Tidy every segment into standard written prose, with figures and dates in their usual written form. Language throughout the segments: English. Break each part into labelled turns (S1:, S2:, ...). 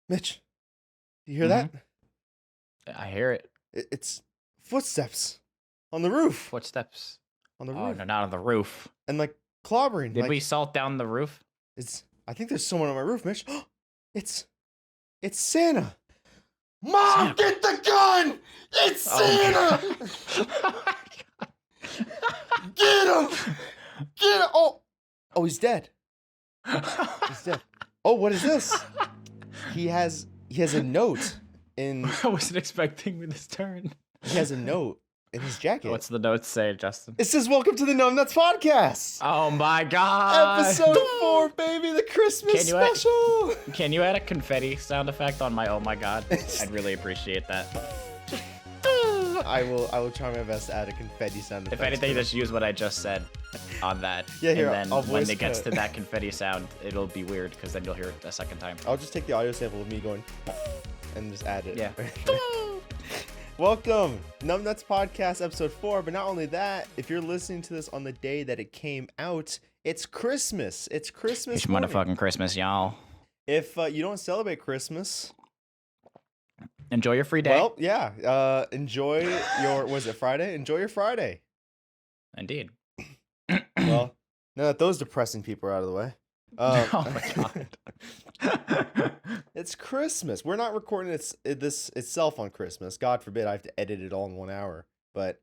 S1: Mitch, do you hear that?
S2: I hear it.
S1: It's footsteps on the roof.
S2: Footsteps.
S1: On the
S2: Oh,
S1: roof.
S2: no, not on the roof.
S1: And like clobbering.
S2: Did
S1: like,
S2: we salt down the roof?
S1: I think there's someone on my roof, Mitch. It's Santa. Mom,
S2: Santa.
S1: get the gun! It's Santa! Get him! Get him! Oh, he's dead. He's dead. Oh, what is this? He has a note in.
S2: I wasn't expecting this turn.
S1: He has a note in his jacket.
S2: What's the note say, Justin?
S1: It says, "Welcome to the Numbnuts podcast."
S2: Oh my god!
S1: Episode 4, baby, the Christmas special.
S2: Can you add a confetti sound effect on my oh my god? I'd really appreciate that.
S1: I will try my best to add a confetti sound effect.
S2: If anything, just use what I just said on that.
S1: Yeah, here,
S2: and
S1: I'll
S2: then when
S1: voice
S2: it gets
S1: cut.
S2: to that confetti sound, it'll be weird because then you'll hear it a second time.
S1: I'll just take the audio sample of me going and just add it.
S2: Yeah.
S1: Welcome, Numbnuts Podcast, episode 4. But not only that, if you're listening to this on the day that it came out, it's Christmas. It's Christmas.
S2: It's
S1: morning.
S2: motherfucking Christmas, y'all.
S1: If you don't celebrate Christmas,
S2: Enjoy your free day.
S1: well, yeah, enjoy your. Was it Friday? Enjoy your Friday.
S2: Indeed.
S1: Well, now that those depressing people are out of the way.
S2: Oh my god.
S1: It's Christmas. We're not recording this itself on Christmas. God forbid I have to edit it all in 1 hour. But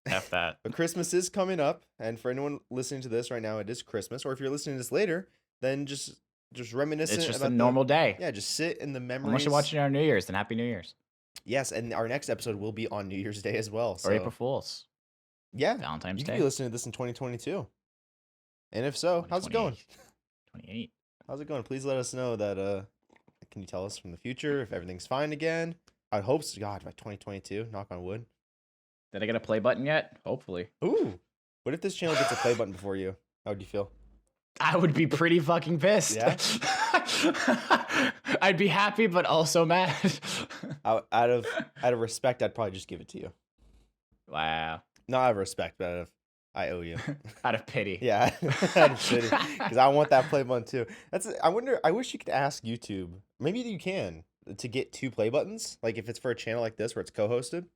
S2: F that.
S1: but Christmas is coming up, and for anyone listening to this right now, it is Christmas. Or if you're listening to this later, then just reminiscent.
S2: It's just
S1: about
S2: a normal day.
S1: Yeah, just sit in the memories.
S2: Unless you're watching it on New Year's, then Happy New Year's.
S1: Yes, and our next episode will be on New Year's Day as well. So
S2: Or April Fool's.
S1: yeah,
S2: Valentine's
S1: you
S2: Day.
S1: could be listening to this in 2022. And if so, how's it going?
S2: 28.
S1: How's it going? Please let us know that. Can you tell us from the future if everything's fine again? I hope so. God, by 2022, knock on wood.
S2: Did I get a play button yet? Hopefully.
S1: Ooh, what if this channel gets a play button before you? How would you feel?
S2: I would be pretty fucking pissed.
S1: Yeah?
S2: I'd be happy, but also mad.
S1: Out of respect, I'd probably just give it to you.
S2: Wow.
S1: Not out of respect, but out of I owe you.
S2: Out of pity.
S1: Yeah, out of pity, because I want that play button too. I wish you could ask YouTube. Maybe you can to get 2 play buttons. Like if it's for a channel like this where it's co-hosted.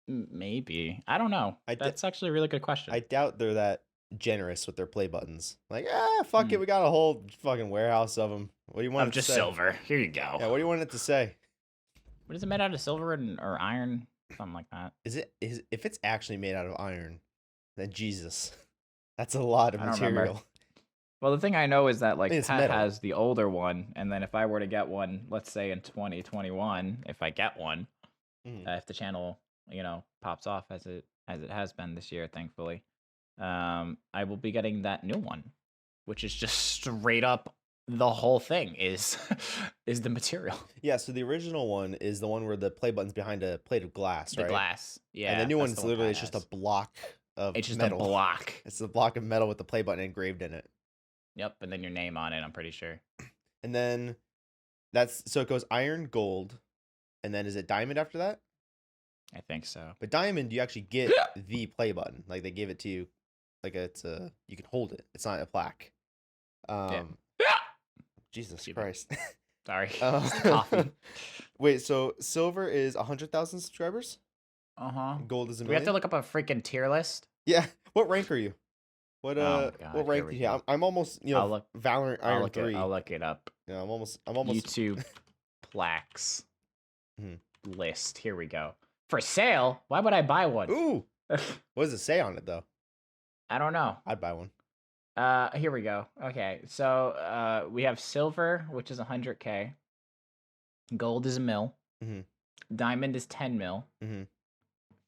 S2: Maybe. I don't know. That's actually a really good question.
S1: I doubt they're that generous with their play buttons. Like, fuck it, we got a whole fucking warehouse of them. What do you want it
S2: just
S1: to say?
S2: silver. Here you go.
S1: Yeah, what do you want it to say?
S2: What is it made out of? Silver or iron? Something like that.
S1: If it's actually made out of iron, then Jesus, that's a lot of
S2: I don't remember.
S1: material.
S2: Well, the thing I know is that like
S1: I mean, it's
S2: Pat
S1: metal.
S2: has the older one, and then if I were to get one, let's say in 2021, if I get one, if the channel pops off as it has been this year, thankfully, I will be getting that new one, which is just straight up the whole thing is the material.
S1: Yeah, so the original one is the one where the play button's behind a plate of glass, right?
S2: The glass, yeah.
S1: And the new
S2: that's
S1: one's
S2: the one
S1: literally
S2: Pat
S1: just
S2: has.
S1: a block of
S2: It's just
S1: metal.
S2: a block.
S1: It's a block of metal with the play button engraved in it.
S2: Yep, and then your name on it. I'm pretty sure.
S1: And then so it goes iron, gold, and then is it diamond after that?
S2: I think so.
S1: But diamond, you actually get the play button. Like they give it to you, like you can hold it. It's not a plaque. Jesus
S2: Excuse me.
S1: Christ.
S2: Sorry. It's the coffee.
S1: Wait, so silver is 100,000 subscribers? Gold is a
S2: Do
S1: million?
S2: we have to look up a freaking tier list?
S1: Yeah. What rank are you? What
S2: Oh my God,
S1: what rank
S2: here
S1: do
S2: we
S1: you have?
S2: go.
S1: I'm almost,
S2: I'll look-
S1: Valorant Iron 3.
S2: I'll look it up.
S1: Yeah, I'm almost
S2: YouTube plaques
S1: Mhm.
S2: list. Here we go. For sale? Why would I buy one?
S1: Ooh. What does it say on it though?
S2: I don't know.
S1: I'd buy one.
S2: Here we go. Okay, so we have silver, which is 100K. Gold is a mil.
S1: Mhm.
S2: Diamond is 10 mil.
S1: Mhm.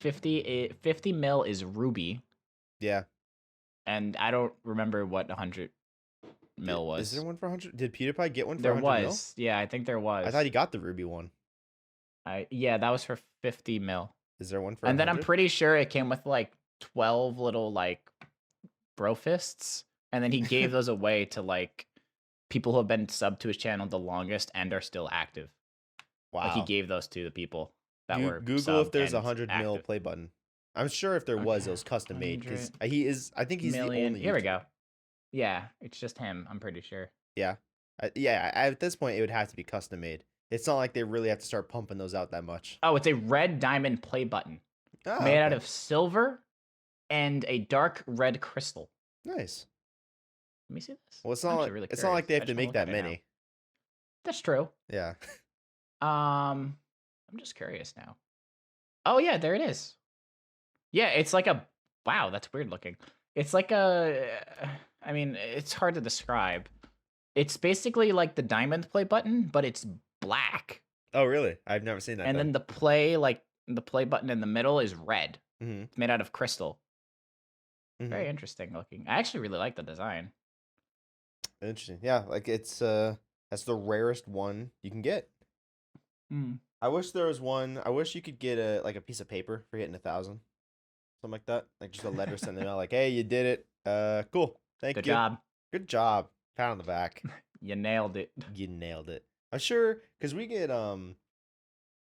S2: 50 mil is ruby,
S1: Yeah.
S2: and I don't remember what 100 mil was.
S1: Is there one for 100? Did PewDiePie get one for
S2: There
S1: 100
S2: was. Yeah, I think there was.
S1: mil? I thought he got the ruby one.
S2: Yeah, that was for 50 mil.
S1: Is there one for
S2: And then I'm
S1: 100?
S2: pretty sure it came with like 12 little like bro fists, and then he gave those away to like people who have been subbed to his channel the longest and are still active.
S1: Wow.
S2: Like he gave those to the people that were
S1: Google if
S2: subbed
S1: there's a
S2: and
S1: 100 mil
S2: active.
S1: play button. I'm sure if there was, it was custom made because I think he's
S2: Million.
S1: the only.
S2: Here we
S1: YouTuber.
S2: go. Yeah, it's just him. I'm pretty sure.
S1: Yeah. At this point, it would have to be custom made It's not like they really have to start pumping those out that much.
S2: Oh, it's a red diamond play button
S1: Oh,
S2: made out
S1: okay.
S2: of silver and a dark red crystal.
S1: Nice.
S2: Let me see this.
S1: Well, it's
S2: I'm
S1: not
S2: actually
S1: like
S2: really
S1: it's not like
S2: curious.
S1: they
S2: I
S1: have to
S2: just wanna
S1: make
S2: look
S1: that
S2: at it now.
S1: many.
S2: That's true.
S1: Yeah.
S2: I'm just curious now. Oh yeah, there it is. Yeah, it's like a wow, that's weird looking. It's like a I mean, it's hard to describe. It's basically like the diamond play button, but it's black.
S1: Oh, really? I've never seen that.
S2: And then the play button in the middle is red.
S1: Mm-hmm.
S2: It's made out of crystal.
S1: Mm-hmm.
S2: Very interesting looking. I actually really like the design.
S1: Interesting. Yeah, like it's that's the rarest one you can get.
S2: Hmm.
S1: I wish there was one. I wish you could get a piece of paper for hitting 1,000, something like that. Like just a letter sent them out, like, "Hey, you did it. Cool. Thank
S2: Good
S1: you.
S2: job.
S1: Good job. Pat on the back.
S2: You nailed it.
S1: You nailed it." I'm sure because we get I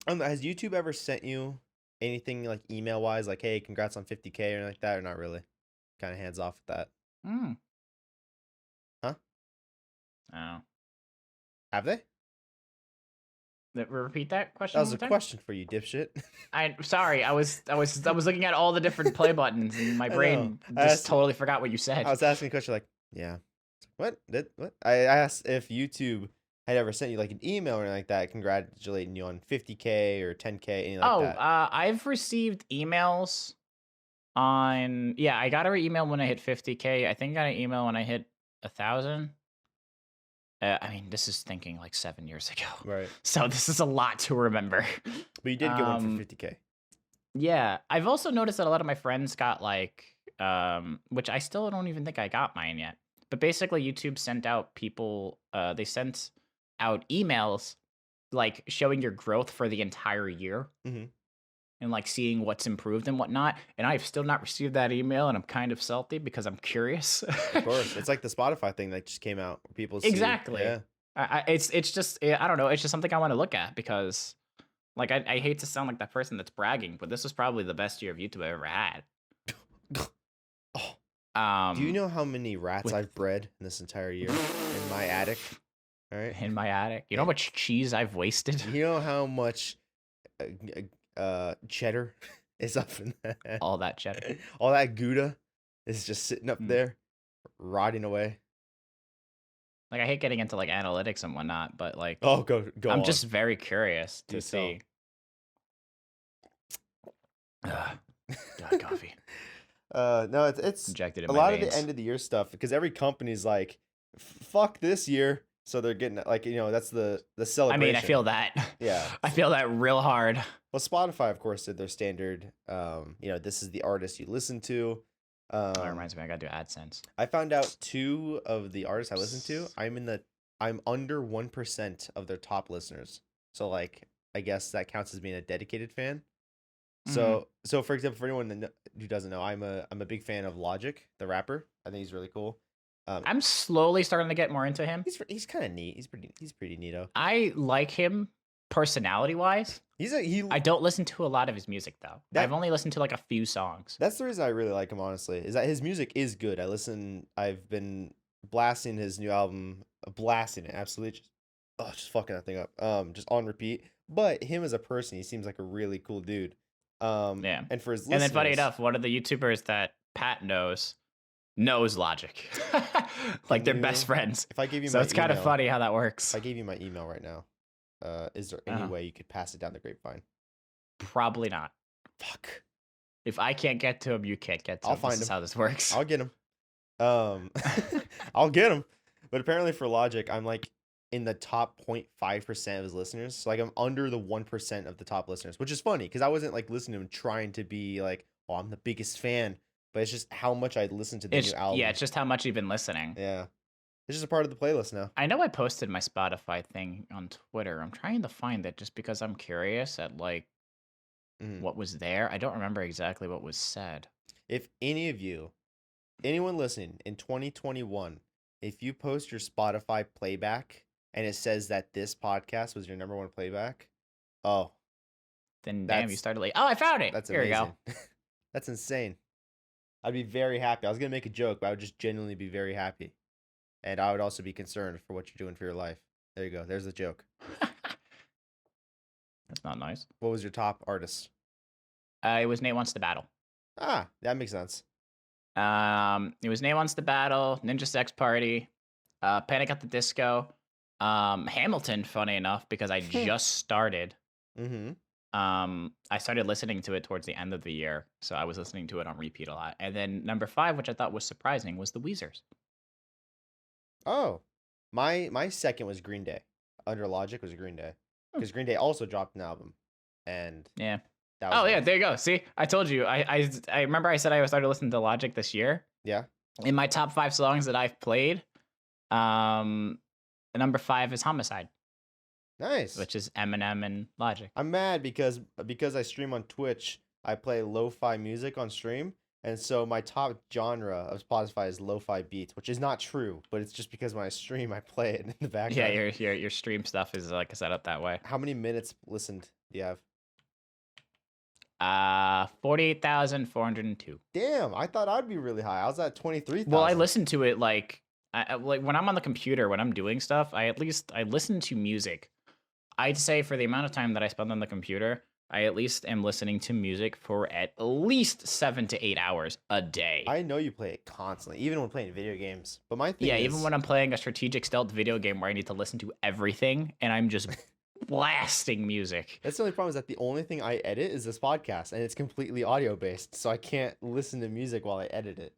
S1: don't know, has YouTube ever sent you anything like email wise, like, "Hey, congrats on 50K" or anything like that, or not really? Kind of hands off with that.
S2: Hmm.
S1: Huh?
S2: Oh.
S1: Have they?
S2: Repeat that question.
S1: That was
S2: one
S1: a
S2: more time?
S1: question for you, dipshit.
S2: I'm sorry. I was looking at all the different play buttons, and my
S1: I know.
S2: brain
S1: I
S2: just
S1: asked-
S2: totally forgot what you said.
S1: I was asking a question like, yeah. What? What? I asked if YouTube had ever sent you like an email or anything like that congratulating you on 50K or 10K, anything like that.
S2: I've received emails on. Yeah, I got an email when I hit 50K. I think I got an email when I hit 1,000. I mean, this is thinking like 7 years ago.
S1: Right.
S2: So this is a lot to remember.
S1: But you did get one for 50K.
S2: Yeah, I've also noticed that a lot of my friends got like, which I still don't even think I got mine yet. But basically, YouTube sent out people. They sent out emails like showing your growth for the entire year.
S1: Mm-hmm.
S2: And like seeing what's improved and whatnot. And I've still not received that email, and I'm kind of salty because I'm curious.
S1: Of course. It's like the Spotify thing that just came out where people see.
S2: Exactly.
S1: Yeah.
S2: It's just I don't know. It's just something I want to look at because like I hate to sound like that person that's bragging, but this was probably the best year of YouTube I've ever had.
S1: Oh. Do you know how many rats I've bred in this entire year in my attic? All right.
S2: In my attic. You know how much cheese I've wasted?
S1: You know how much cheddar is up in that?
S2: All that cheddar.
S1: All that Gouda is just sitting up there, rotting away.
S2: Like I hate getting into like analytics and whatnot, but like
S1: go
S2: I'm
S1: on.
S2: just very curious to
S1: Do
S2: see. God, coffee.
S1: No, it's
S2: Injected in
S1: a
S2: my
S1: lot of
S2: veins.
S1: the end of the year stuff because every company's like, fuck this year, so they're getting like that's the celebration.
S2: I mean, I feel that.
S1: Yeah.
S2: I feel that real hard.
S1: Well, Spotify, of course, did their standard. This is the artist you listen to.
S2: That reminds me, I gotta do AdSense.
S1: I found out 2 of the artists I listen to. I'm under 1% of their top listeners. So like, I guess that counts as being a dedicated fan. So for example, for anyone who doesn't know, I'm a big fan of Logic, the rapper. I think he's really cool.
S2: I'm slowly starting to get more into him.
S1: He's kind of neat. He's pretty neato.
S2: I like him personality wise. I don't listen to a lot of his music though. I've only listened to like a few songs.
S1: That's the reason I really like him, honestly, is that his music is good. I've been blasting his new album, blasting it, absolutely just fucking that thing up. Just on repeat. But him as a person, he seems like a really cool dude.
S2: Yeah.
S1: And for his
S2: And then funny
S1: listeners-
S2: enough, one of the YouTubers that Pat knows Logic. Like they're best friends.
S1: If I give you
S2: So
S1: my
S2: it's kind of
S1: email-
S2: funny how that works.
S1: If I gave you my email right now, is there any way you could pass it down the grapevine?
S2: Probably not.
S1: Fuck.
S2: If I can't get to him, you can't get to him.
S1: I'll find
S2: This is
S1: him.
S2: how this works.
S1: I'll get him. I'll get him. But apparently for Logic, I'm like in the top 0.5% of his listeners. So like I'm under the 1% of the top listeners, which is funny because I wasn't like listening to him trying to be like, oh, I'm the biggest fan. But it's just how much I listened to the new album.
S2: Yeah, it's just how much you've been listening.
S1: Yeah. It's just a part of the playlist now.
S2: I know I posted my Spotify thing on Twitter. I'm trying to find it just because I'm curious at like what was there. I don't remember exactly what was said.
S1: If any of you, anyone listening in 2021, if you post your Spotify playback and it says that this podcast was your number 1 playback,
S2: then damn, you started late. Oh, I found it.
S1: That's
S2: Here
S1: amazing.
S2: we go.
S1: That's insane. I'd be very happy. I was going to make a joke, but I would just genuinely be very happy. And I would also be concerned for what you're doing for your life. There you go. There's the joke.
S2: That's not nice.
S1: What was your top artist?
S2: It was Nate Wants to Battle.
S1: Ah, that makes sense.
S2: It was Nate Wants to Battle, Ninja Sex Party, Panic at the Disco, Hamilton. Funny enough, because I just started.
S1: Mm-hmm.
S2: I started listening to it towards the end of the year, so I was listening to it on repeat a lot. And then number 5, which I thought was surprising, was the Weezers.
S1: Oh, my second was Green Day. Under Logic was Green Day, because Green Day also dropped an album, and
S2: yeah.
S1: that was
S2: yeah,
S1: nice.
S2: there you go. See, I told you. I remember I said I started listening to Logic this year.
S1: Yeah.
S2: In my top 5 songs that I've played, number 5 is Homicide.
S1: Nice.
S2: Which is Eminem and Logic.
S1: I'm mad because I stream on Twitch. I play lo-fi music on stream, and so my top genre of Spotify is lo-fi beats, which is not true, but it's just because when I stream, I play it in the background.
S2: Yeah, your stream stuff is like set up that way.
S1: How many minutes listened do you have?
S2: 48,402.
S1: Damn, I thought I'd be really high. I was at 23,000.
S2: Well, I listen to it like when I'm on the computer, when I'm doing stuff, I listen to music. I'd say for the amount of time that I spend on the computer, I at least am listening to music for at least 7 to 8 hours a day.
S1: I know you play it constantly, even when playing video games. But my thing is,
S2: even when I'm playing a strategic stealth video game where I need to listen to everything and I'm just blasting music.
S1: That's the only problem, is that the only thing I edit is this podcast, and it's completely audio based, so I can't listen to music while I edit it.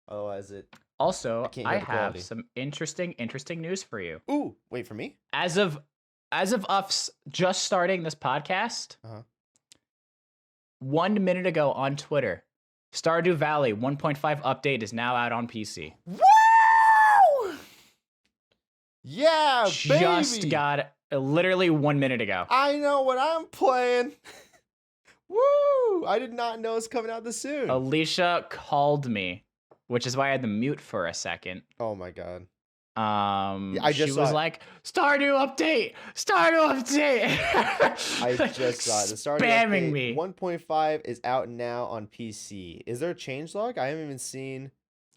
S1: Otherwise,
S2: Also, I have
S1: quality.
S2: some interesting news for you.
S1: Ooh, wait for me.
S2: As of us just starting this podcast, 1 minute ago on Twitter, Stardew Valley 1.5 update is now out on PC.
S1: Woo! Yeah, baby!
S2: Just got literally 1 minute ago.
S1: I know what I'm playing. Woo! I did not know it's coming out this soon.
S2: Alicia called me, which is why I had to mute for a second.
S1: Oh my god.
S2: She was like, Stardew update. I
S1: just saw it. The Stardew
S2: spamming
S1: update
S2: me.
S1: 1.5 is out now on PC. Is there a changelog? I haven't even seen.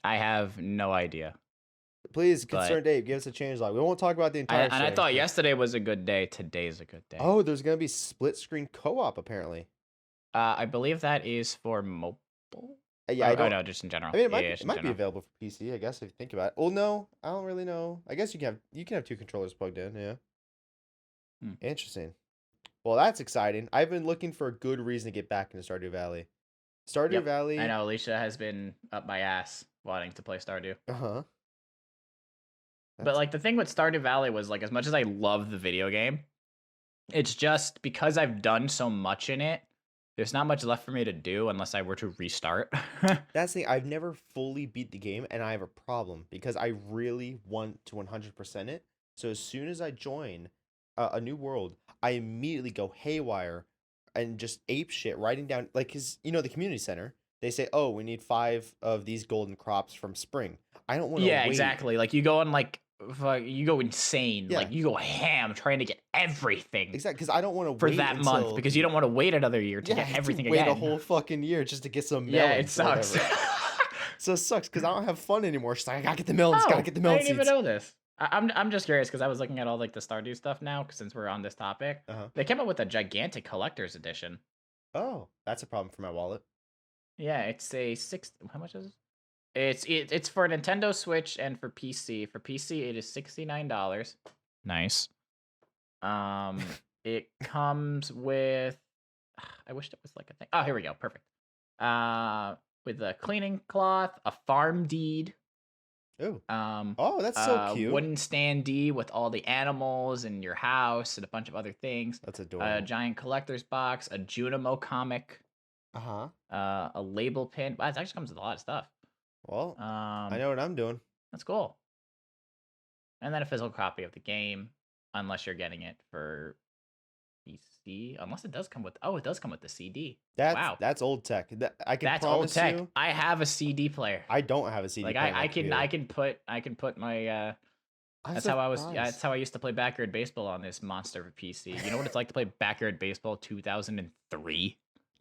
S2: I have no idea.
S1: Please, Concerned Dave, give us a changelog. We won't talk about the entire.
S2: And I thought yesterday was a good day. Today's a good day.
S1: Oh, there's gonna be split screen co-op apparently.
S2: I believe that is for mobile.
S1: Yeah, I don't
S2: know, just in general.
S1: I mean, it might be available for PC, I guess, if you think about it. Well, no, I don't really know. I guess you can have 2 controllers plugged in. Yeah. Interesting. Well, that's exciting. I've been looking for a good reason to get back into Stardew Valley. Stardew Valley.
S2: I know Alicia has been up my ass wanting to play Stardew. But like the thing with Stardew Valley was like, as much as I love the video game, it's just because I've done so much in it, there's not much left for me to do unless I were to restart.
S1: That's the thing. I've never fully beat the game, and I have a problem because I really want to 100% it. So as soon as I join a new world, I immediately go haywire and just ape shit, writing down, like, cause the community center, they say, oh, we need 5 of these golden crops from spring. I don't want to.
S2: Yeah, exactly. Like you go on you go insane.
S1: Yeah.
S2: Like you go ham trying to get everything.
S1: Exactly, because I don't want to
S2: for
S1: wait
S2: that month, because you don't want to wait another year to get everything again.
S1: Wait a whole fucking year just to get some melons.
S2: Yeah, it sucks.
S1: So it sucks because I don't have fun anymore. It's like, I gotta get the melons. Gotta get the melon seeds.
S2: I didn't even know this. I'm just curious because I was looking at all like the Stardew stuff now. Since we're on this topic, they came up with a gigantic collector's edition.
S1: Oh, that's a problem for my wallet.
S2: Yeah, it's a 6. How much is it? It's for Nintendo Switch and for PC. For PC, it is $69. Nice. It comes with. I wish it was like a thing. Oh, here we go. Perfect. With a cleaning cloth, a farm deed.
S1: Ooh. Oh, that's so cute.
S2: Wooden standee with all the animals in your house and a bunch of other things.
S1: That's adorable.
S2: A giant collector's box, a Junimo comic. A label pin. Wow, it actually comes with a lot of stuff.
S1: Well, I know what I'm doing.
S2: That's cool. And then a physical copy of the game, unless you're getting it for PC. Unless it does come with. Oh, it does come with the CD. Wow,
S1: that's old tech. That's
S2: old tech. I have a CD player.
S1: I don't have a CD player.
S2: I can put my. That's how I used to play backyard baseball on this monster PC. You know what it's like to play backyard baseball 2003.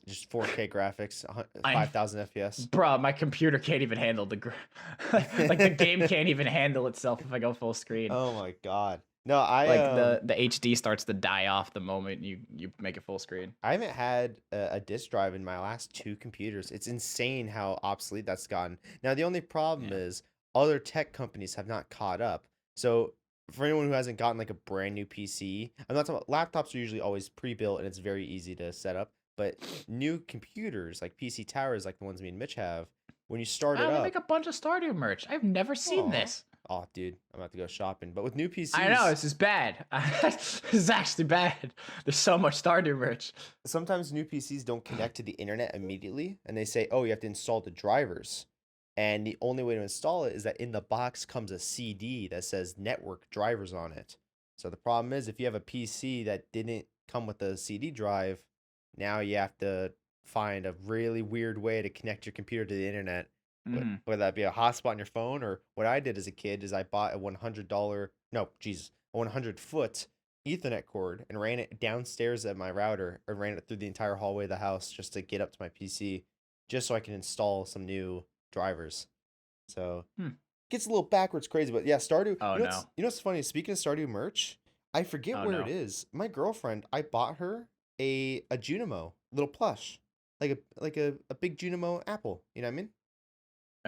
S1: Just 4K graphics, 5,000 FPS.
S2: Bro, my computer can't even handle the game can't even handle itself if I go full screen.
S1: Oh my god. No,
S2: Like the HD starts to die off the moment you make it full screen.
S1: I haven't had a disk drive in my last 2 computers. It's insane how obsolete that's gotten. Now, the only problem
S2: Yeah.
S1: is other tech companies have not caught up. So, for anyone who hasn't gotten like a brand new PC, I'm not talking about laptops are usually always pre-built and it's very easy to set up. But new computers like PC towers, like the ones me and Mitch have, when you start it
S2: Wow, they
S1: up,
S2: make a bunch of Stardew merch. I've never seen
S1: oh,
S2: this.
S1: oh, dude, I'm about to go shopping. But with new
S2: I know,
S1: PCs,
S2: this is bad. This is actually bad. There's so much Stardew merch.
S1: sometimes new PCs don't connect to the internet immediately, and they say, "Oh, you have to install the drivers." And the only way to install it is that in the box comes a CD that says network drivers on it. So the problem is if you have a PC that didn't come with a CD drive, now you have to find a really weird way to connect your computer to the internet,
S2: Mm-hmm.
S1: whether that be a hotspot on your phone or what I did as a kid is I bought a $100, no, Jesus, a 100-foot Ethernet cord and ran it downstairs at my router and ran it through the entire hallway of the house just to get up to my PC, just so I can install some new drivers. So
S2: Hmm.
S1: gets a little backwards crazy, but yeah, Stardew.
S2: Oh no.
S1: You know what's funny? Speaking of Stardew merch, I forget
S2: Oh
S1: where it
S2: no.
S1: is. My girlfriend, I bought her a Junimo little plush, like a big Junimo apple. You know what I mean?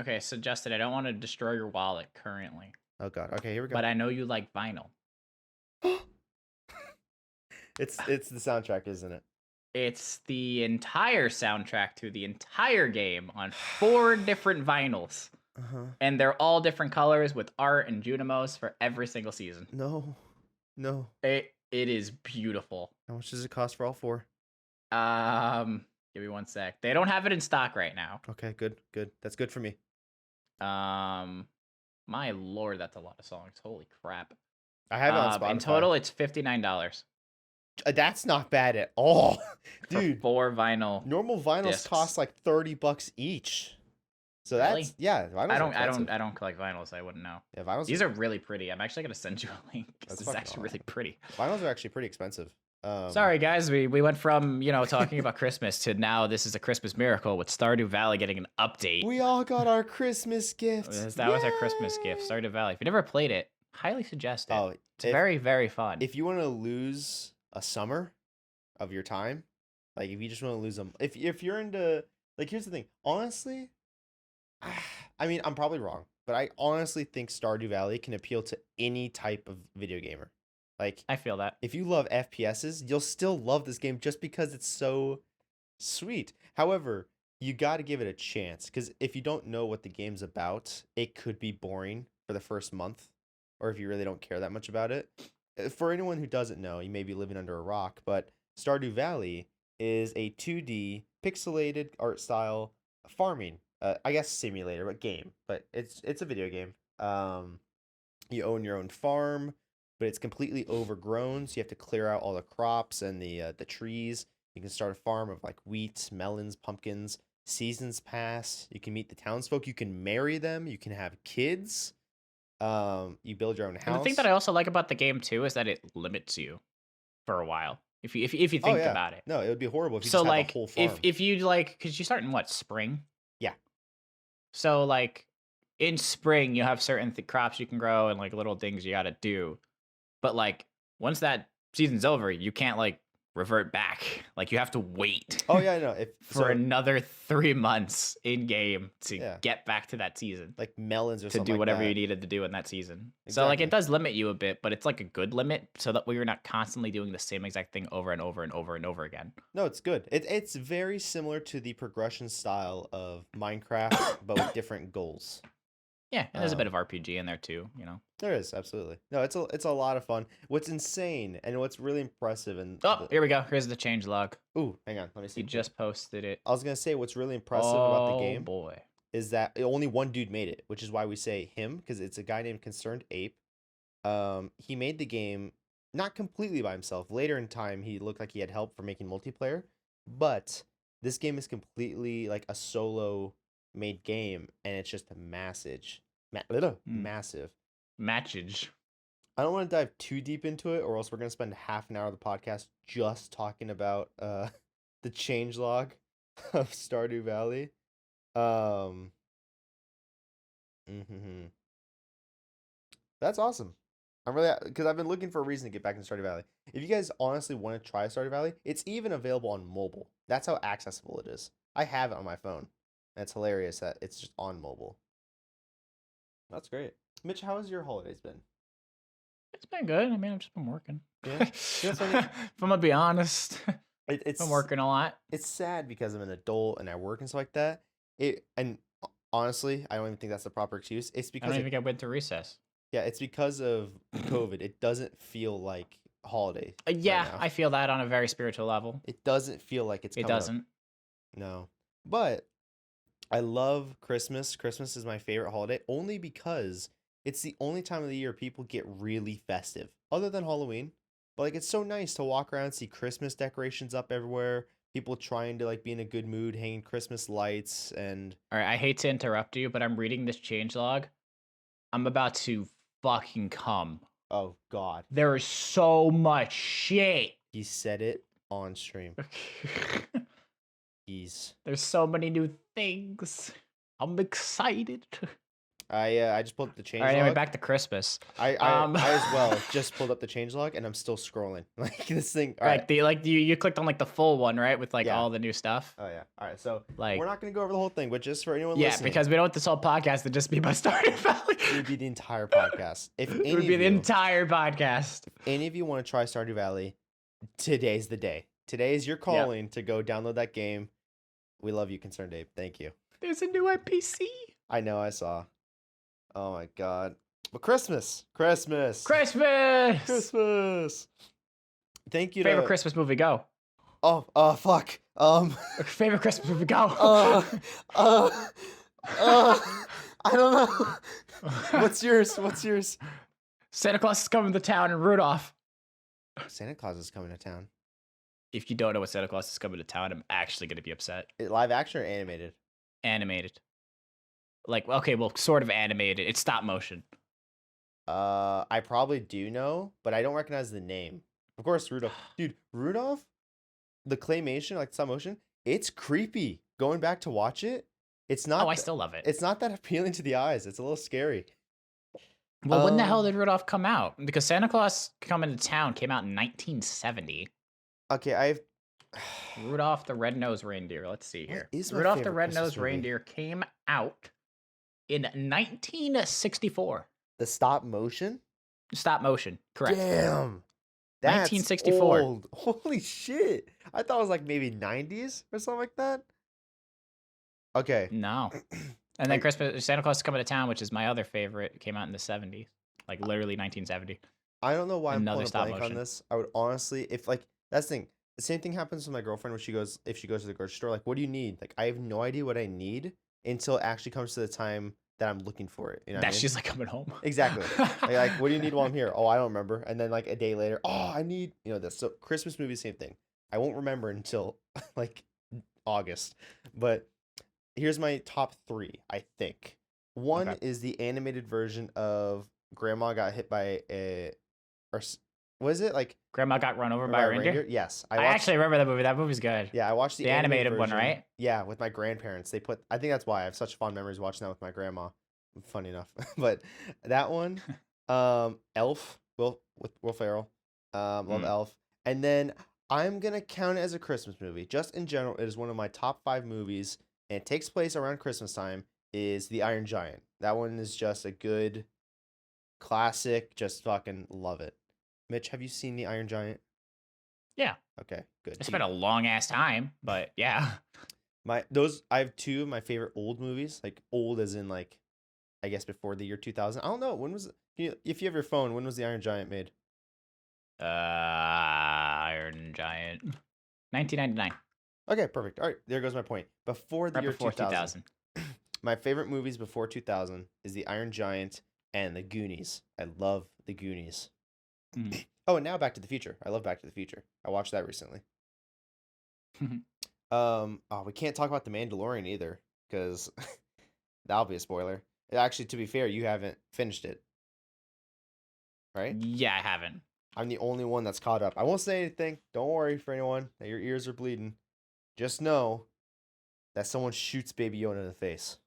S2: Okay, so Justin, I don't want to destroy your wallet currently,
S1: Oh God. Okay, here we go.
S2: but I know you like vinyl.
S1: It's the soundtrack, isn't it?
S2: It's the entire soundtrack to the entire game on 4 different vinyls.
S1: Uh-huh.
S2: And they're all different colors with art and Junimos for every single season.
S1: No. No.
S2: It is beautiful.
S1: How much does it cost for all 4?
S2: Give me one sec. They don't have it in stock right now.
S1: Okay, good. Good. That's good for me.
S2: My lord, that's a lot of songs. Holy crap.
S1: I have it on Spotify.
S2: In total, it's $59
S1: That's not bad at all.
S2: for
S1: Dude,
S2: 4 vinyl.
S1: normal vinyls
S2: discs.
S1: cost like $30 each. So
S2: Really?
S1: that's yeah, vinyls are expensive.
S2: I don't collect vinyls. I wouldn't know.
S1: Yeah, vinyls.
S2: These are really pretty. I'm actually gonna send you a link.
S1: That's
S2: This is
S1: fucking
S2: actually really pretty.
S1: Vinyls are actually pretty expensive.
S2: Sorry guys, we went from talking about Christmas to now this is a Christmas miracle with Stardew Valley getting an update.
S1: We all got our Christmas gifts.
S2: That was our Christmas gift, Stardew Valley. If you never played it, highly suggest it.
S1: Oh,
S2: it's very, very fun.
S1: If you want to lose a summer of your time, like if you just want to lose them, if you're into, like, here's the thing, honestly, I mean, I'm probably wrong, but I honestly think Stardew Valley can appeal to any type of video gamer. Like,
S2: I feel that.
S1: if you love FPSs, you'll still love this game just because it's so sweet. However, you got to give it a chance, because if you don't know what the game's about, it could be boring for the first month, or if you really don't care that much about it. For anyone who doesn't know, you may be living under a rock, but Stardew Valley is a 2D pixelated art style farming, I guess simulator, but game. But it's a video game. You own your own farm, but it's completely overgrown, so you have to clear out all the crops and the trees. You can start a farm of like wheat, melons, pumpkins. Seasons pass. You can meet the townsfolk. You can marry them. You can have kids. You build your own house.
S2: And the thing that I also like about the game too is that it limits you for a while. If you think about it.
S1: No, it would be horrible if you
S2: So
S1: just had
S2: like
S1: a whole farm.
S2: if you like, because you start in what, spring?
S1: Yeah.
S2: So like in spring you have certain crops you can grow and like little things you got to do. But like once that season's over, you can't like revert back. Like you have to wait.
S1: Oh yeah, no.
S2: For another 3 months in game to
S1: Yeah.
S2: get back to that season.
S1: Like melons or
S2: to
S1: something
S2: do
S1: like
S2: whatever
S1: that.
S2: you needed to do in that season. So like
S1: Exactly.
S2: it does limit you a bit, but it's like a good limit so that we're not constantly doing the same exact thing over and over and over and over again.
S1: No, it's good. It's very similar to the progression style of Minecraft, but with different goals.
S2: Yeah, and there's a bit of RPG in there too,
S1: There is, absolutely. No, it's a lot of fun. What's insane and what's really impressive and
S2: Oh, here we go. Here's the change log.
S1: ooh, hang on, let me see.
S2: He just posted it.
S1: I was gonna say what's really impressive about the game
S2: Oh boy.
S1: is that only one dude made it, which is why we say him, because it's a guy named Concerned Ape. He made the game not completely by himself. Later in time, he looked like he had help for making multiplayer, but this game is completely like a solo made game, and it's just massive. Massive.
S2: Matchage.
S1: I don't want to dive too deep into it, or else we're gonna spend half an hour of the podcast just talking about the changelog of Stardew Valley. That's awesome. I'm really because I've been looking for a reason to get back into Stardew Valley. If you guys honestly want to try Stardew Valley, it's even available on mobile. That's how accessible it is. I have it on my phone. And it's hilarious that it's just on mobile. That's great. Mitch, how has your holidays been?
S2: It's been good. I mean, I've just been working.
S1: Yeah,
S2: if I'm gonna be honest,
S1: it's
S2: I'm working a lot.
S1: It's sad because I'm an adult and I work and stuff like that. Honestly, I don't even think that's the proper excuse. It's
S2: I
S1: because
S2: don't even get winter recess.
S1: yeah, it's because of COVID. It doesn't feel like holiday.
S2: Yeah,
S1: right now.
S2: I feel that on a very spiritual level.
S1: It doesn't feel like it's.
S2: It
S1: coming
S2: doesn't.
S1: Up. No, but I love Christmas. Christmas is my favorite holiday only because it's the only time of the year people get really festive, other than Halloween. But like, it's so nice to walk around, see Christmas decorations up everywhere. People trying to like be in a good mood, hanging Christmas lights, and
S2: all right. I hate to interrupt you, but I'm reading this changelog. I'm about to fucking come.
S1: Oh God,
S2: there is so much shit.
S1: He said it on stream.
S2: There's so many new things. I'm excited.
S1: I just pulled up the changelog.
S2: All right, anyway, back to Christmas.
S1: I as well just pulled up the changelog and I'm still scrolling. Like this thing.
S2: You clicked on like the full one, right? With like all the new stuff.
S1: Oh yeah. All right. So
S2: like
S1: we're not gonna go over the whole thing, but just for anyone listening.
S2: Yeah, because we don't want this whole podcast to just be by Stardew Valley.
S1: It would be the entire podcast. It
S2: would be the entire podcast.
S1: If any of you want to try Stardew Valley, today's the day. Today is your calling to go download that game. We love you, Concerned Ape. Thank you.
S2: There's a new NPC.
S1: I know, I saw. Oh my God. But Christmas.
S2: Thank
S1: you.
S2: Favorite Christmas movie, go.
S1: Oh, fuck.
S2: Favorite Christmas movie, go.
S1: I don't know. What's yours?
S2: Santa Claus is coming to town and Rudolph.
S1: Santa Claus is coming to town.
S2: If you don't know what Santa Claus is coming to town, I'm actually going to be upset.
S1: Live action or animated?
S2: Animated. Like, okay, well, sort of animated. It's stop motion.
S1: I probably do know, but I don't recognize the name. Of course, Rudolph. Dude, Rudolph, the claymation, like stop motion, it's creepy. Going back to watch it, it's not.
S2: I still love it.
S1: It's not that appealing to the eyes. It's a little scary.
S2: Well, when the hell did Rudolph come out? Because Santa Claus Coming to Town came out in 1970.
S1: Okay,
S2: Rudolph the Red-Nosed Reindeer. Let's see here.
S1: Rudolph
S2: the Red-Nosed Reindeer came out in 1964.
S1: The stop motion?
S2: Stop motion, correct.
S1: Damn. That's
S2: 1964.
S1: Old. Holy shit. I thought it was like maybe 90s or something like that. Okay.
S2: No. And then Santa Claus is Coming to Town, which is my other favorite, came out in the 70s. Like literally 1970.
S1: I don't know why I'm pulling a blank
S2: motion
S1: on this. I would honestly, if like, that's the thing. The same thing happens with my girlfriend when if she goes to the grocery store, like, what do you need? Like, I have no idea what I need until it actually comes to the time that I'm looking for it. You know what I mean?
S2: She's like coming home.
S1: Exactly. like, what do you need while I'm here? Oh, I don't remember. And then like a day later, oh, I need, this. So Christmas movie, same thing. I won't remember until like August. But here's my top 3, I think. One is the animated version of Grandma got hit by was it like
S2: Grandma got run over by a reindeer?
S1: Yes.
S2: I actually remember that movie. That movie's good.
S1: Yeah, I watched the
S2: animated one, right?
S1: Yeah, with my grandparents. I think that's why I have such fond memories watching that with my grandma. Funny enough. But that one, Elf, with Will Ferrell. Love Elf. And then I'm going to count it as a Christmas movie. Just in general, it is one of my top 5 movies, and it takes place around Christmas time, is The Iron Giant. That one is just a good classic. Just fucking love it. Mitch, have you seen The Iron Giant?
S2: Yeah.
S1: Okay, good.
S2: It's been a long ass time, but yeah.
S1: I have 2 of my favorite old movies, like old as in like, I guess before the year 2000. I don't know, when was if you have your phone, when was The Iron Giant made?
S2: Iron Giant. 1999.
S1: Okay, perfect. All right, there goes my point. Before the year 2000. My favorite movies before 2000 is The Iron Giant and The Goonies. I love The Goonies. Oh, and now Back to the Future. I love Back to the Future. I watched that recently. We can't talk about The Mandalorian either, because that'll be a spoiler. Actually, to be fair, you haven't finished it. Right?
S2: Yeah, I haven't.
S1: I'm the only one that's caught up. I won't say anything. Don't worry for anyone that your ears are bleeding. Just know that someone shoots Baby Yoda in the face.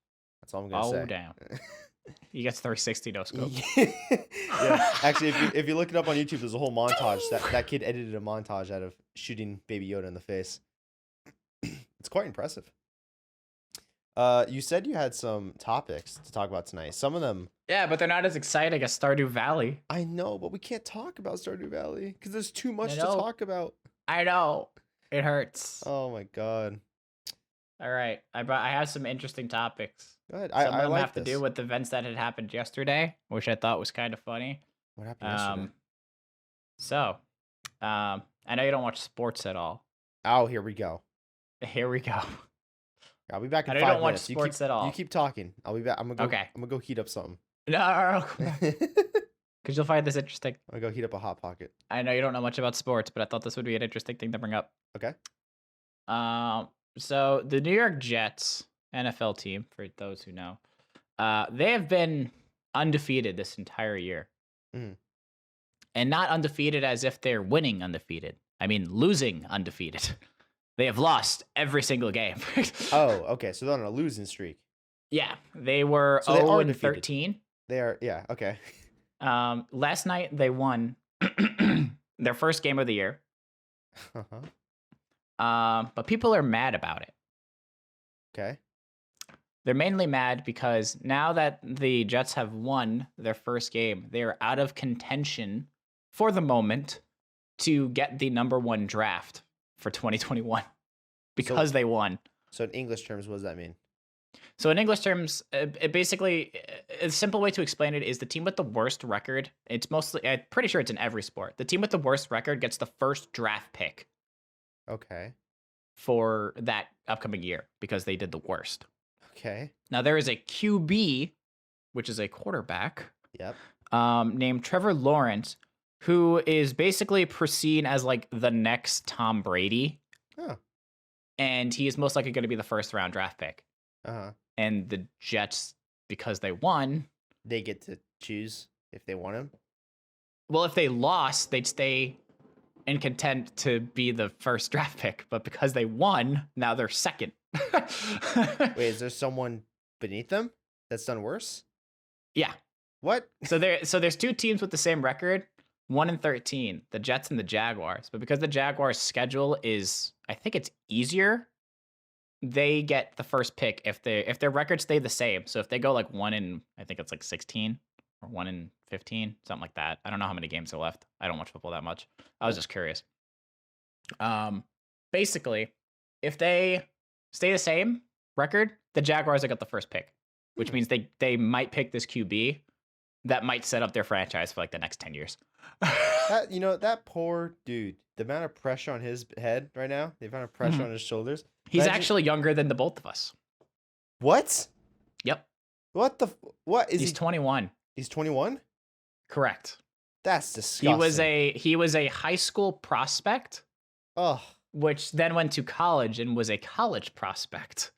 S1: That's all I'm going to say.
S2: Oh, damn. He gets 360 no scope.
S1: Yeah, actually, if you look it up on YouTube, there's a whole montage. That kid edited a montage out of shooting Baby Yoda in the face. It's quite impressive. You said you had some topics to talk about tonight. Some of them.
S2: Yeah, but they're not as exciting as Stardew Valley.
S1: I know, but we can't talk about Stardew Valley because there's too much to talk about.
S2: I know. It hurts.
S1: Oh my god.
S2: All right, I have some interesting topics.
S1: Go ahead.
S2: Some of them
S1: like
S2: have to do with events that had happened yesterday, which I thought was kind of funny.
S1: What happened yesterday?
S2: So, I know you don't watch sports at all.
S1: Oh, here we go.
S2: Here we go.
S1: I'll be back in 5 minutes.
S2: I don't watch sports at all.
S1: You keep talking. I'll be back. I'm gonna go heat up something.
S2: No, because you'll find this interesting.
S1: I'm gonna go heat up a hot pocket.
S2: I know you don't know much about sports, but I thought this would be an interesting thing to bring up.
S1: Okay.
S2: So the New York Jets NFL team, for those who know, they have been undefeated this entire year.
S1: Mm.
S2: And not undefeated as if they're winning undefeated. I mean, losing undefeated. They have lost every single game.
S1: Oh, okay. So they're on a losing streak.
S2: Yeah, they were 0-13.
S1: They are, yeah, okay.
S2: Last night they won their first game of the year. But people are mad about it.
S1: Okay.
S2: They're mainly mad because now that the Jets have won their first game, they are out of contention for the moment to get the number 1 draft for 2021 because they won. So
S1: in English terms, what does that mean?
S2: So in English terms, it basically, a simple way to explain it is the team with the worst record. It's mostly, I'm pretty sure it's in every sport. The team with the worst record gets the first draft pick.
S1: Okay.
S2: For that upcoming year because they did the worst.
S1: Okay.
S2: Now there is a QB, which is a quarterback.
S1: Yep.
S2: Named Trevor Lawrence, who is basically seen as like the next Tom Brady.
S1: Oh.
S2: And he is most likely going to be the first round draft pick.
S1: Uh-huh.
S2: And the Jets, because they won,
S1: they get to choose if they want him.
S2: Well, if they lost, they'd stay in content to be the first draft pick, but because they won, now they're second.
S1: Wait, is there someone beneath them that's done worse?
S2: Yeah.
S1: What?
S2: So there's 2 teams with the same record, 1-13, the Jets and the Jaguars. But because the Jaguars' schedule is, I think it's easier, they get the first pick if their records stay the same. So if they go like 1 I think it's like 16 or 1-15, something like that. I don't know how many games are left. I don't watch football that much. I was just curious. Basically, if they stay the same record, the Jaguars have got the first pick, which means they might pick this QB that might set up their franchise for like the next 10 years.
S1: That poor dude, the amount of pressure on his head right now, the amount of pressure on his shoulders.
S2: He's actually younger than the both of us.
S1: What?
S2: Yep.
S1: What is
S2: He's 21.
S1: He's 21?
S2: Correct.
S1: That's disgusting.
S2: He was a high school prospect.
S1: Oh.
S2: Which then went to college and was a college prospect.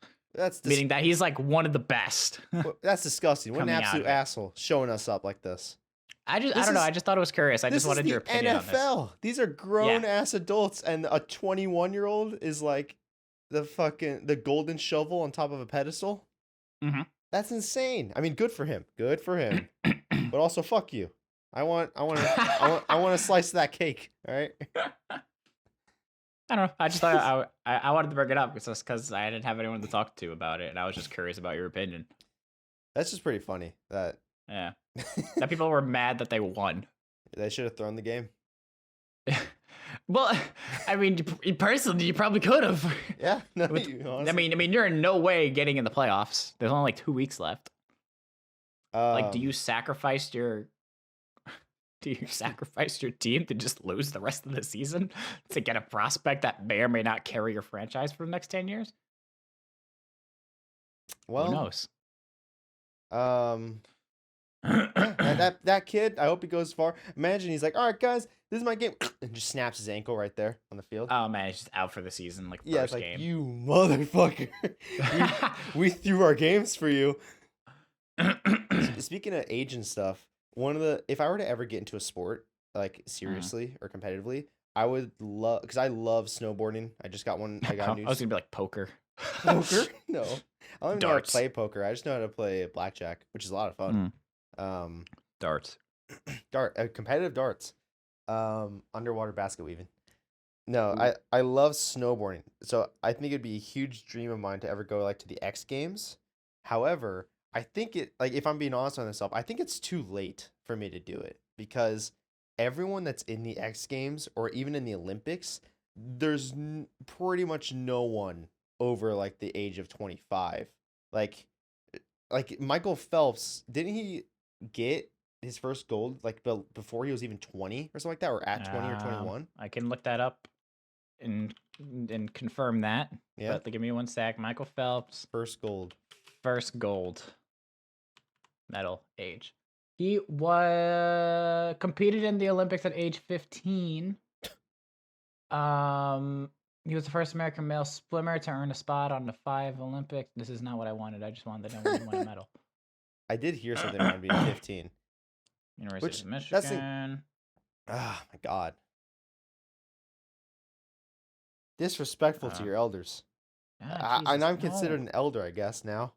S2: Meaning that he's like one of the best.
S1: That's disgusting. What an absolute asshole showing us up like this.
S2: I don't know. I just thought it was curious. I just wanted your opinion on this.
S1: These are grown ass adults, and a 21-year-old is like the golden shovel on top of a pedestal.
S2: Mm-hmm.
S1: That's insane. I mean, good for him. Good for him. But also, fuck you. I want to slice that cake. All right.
S2: I don't know. I just thought I wanted to bring it up because I didn't have anyone to talk to about it, and I was just curious about your opinion.
S1: That's just pretty funny. That
S2: people were mad that they won.
S1: They should have thrown the game.
S2: Well, I mean, personally, you probably could have.
S1: Yeah. No,
S2: I mean, you're in no way getting in the playoffs. There's only like 2 weeks left. Do you sacrifice your team to just lose the rest of the season to get a prospect that may or may not carry your franchise for the next 10 years?
S1: Well,
S2: who knows?
S1: That kid, I hope he goes far. Imagine he's like, all right, guys, this is my game, and just snaps his ankle right there on the field.
S2: Oh man, he's just out for the season, like
S1: first
S2: it's like,
S1: game. You motherfucker! we threw our games for you. Speaking of age and stuff, if I were to ever get into a sport like seriously or competitively, I would love, because I love snowboarding. I just got one. I was
S2: gonna be like poker.
S1: Poker? No. I don't even know how to
S2: Darts.
S1: play poker. I just know how to play blackjack, which is a lot of fun.
S2: Darts.
S1: Competitive darts. Underwater basket weaving. No,
S2: Ooh.
S1: I love snowboarding. So I think it'd be a huge dream of mine to ever go like to the X Games. However, I think if I'm being honest with myself, I think it's too late for me to do it because everyone that's in the X Games or even in the Olympics, there's pretty much no one over like the age of 25. Like like Michael Phelps, didn't he get his first gold like before he was even 20 or something like that, or at 20 or 21?
S2: I can look that up and confirm that.
S1: Yeah.
S2: But give me one sec. Michael Phelps.
S1: First gold
S2: Medal age. He competed in the Olympics at age 15. He was the first American male swimmer to earn a spot on the 5 Olympics. This is not what I wanted. I just wanted to know when he won a medal.
S1: I did hear something around being 15.
S2: University of Michigan.
S1: Oh my God. Disrespectful to your elders. And I'm considered an elder, I guess, now.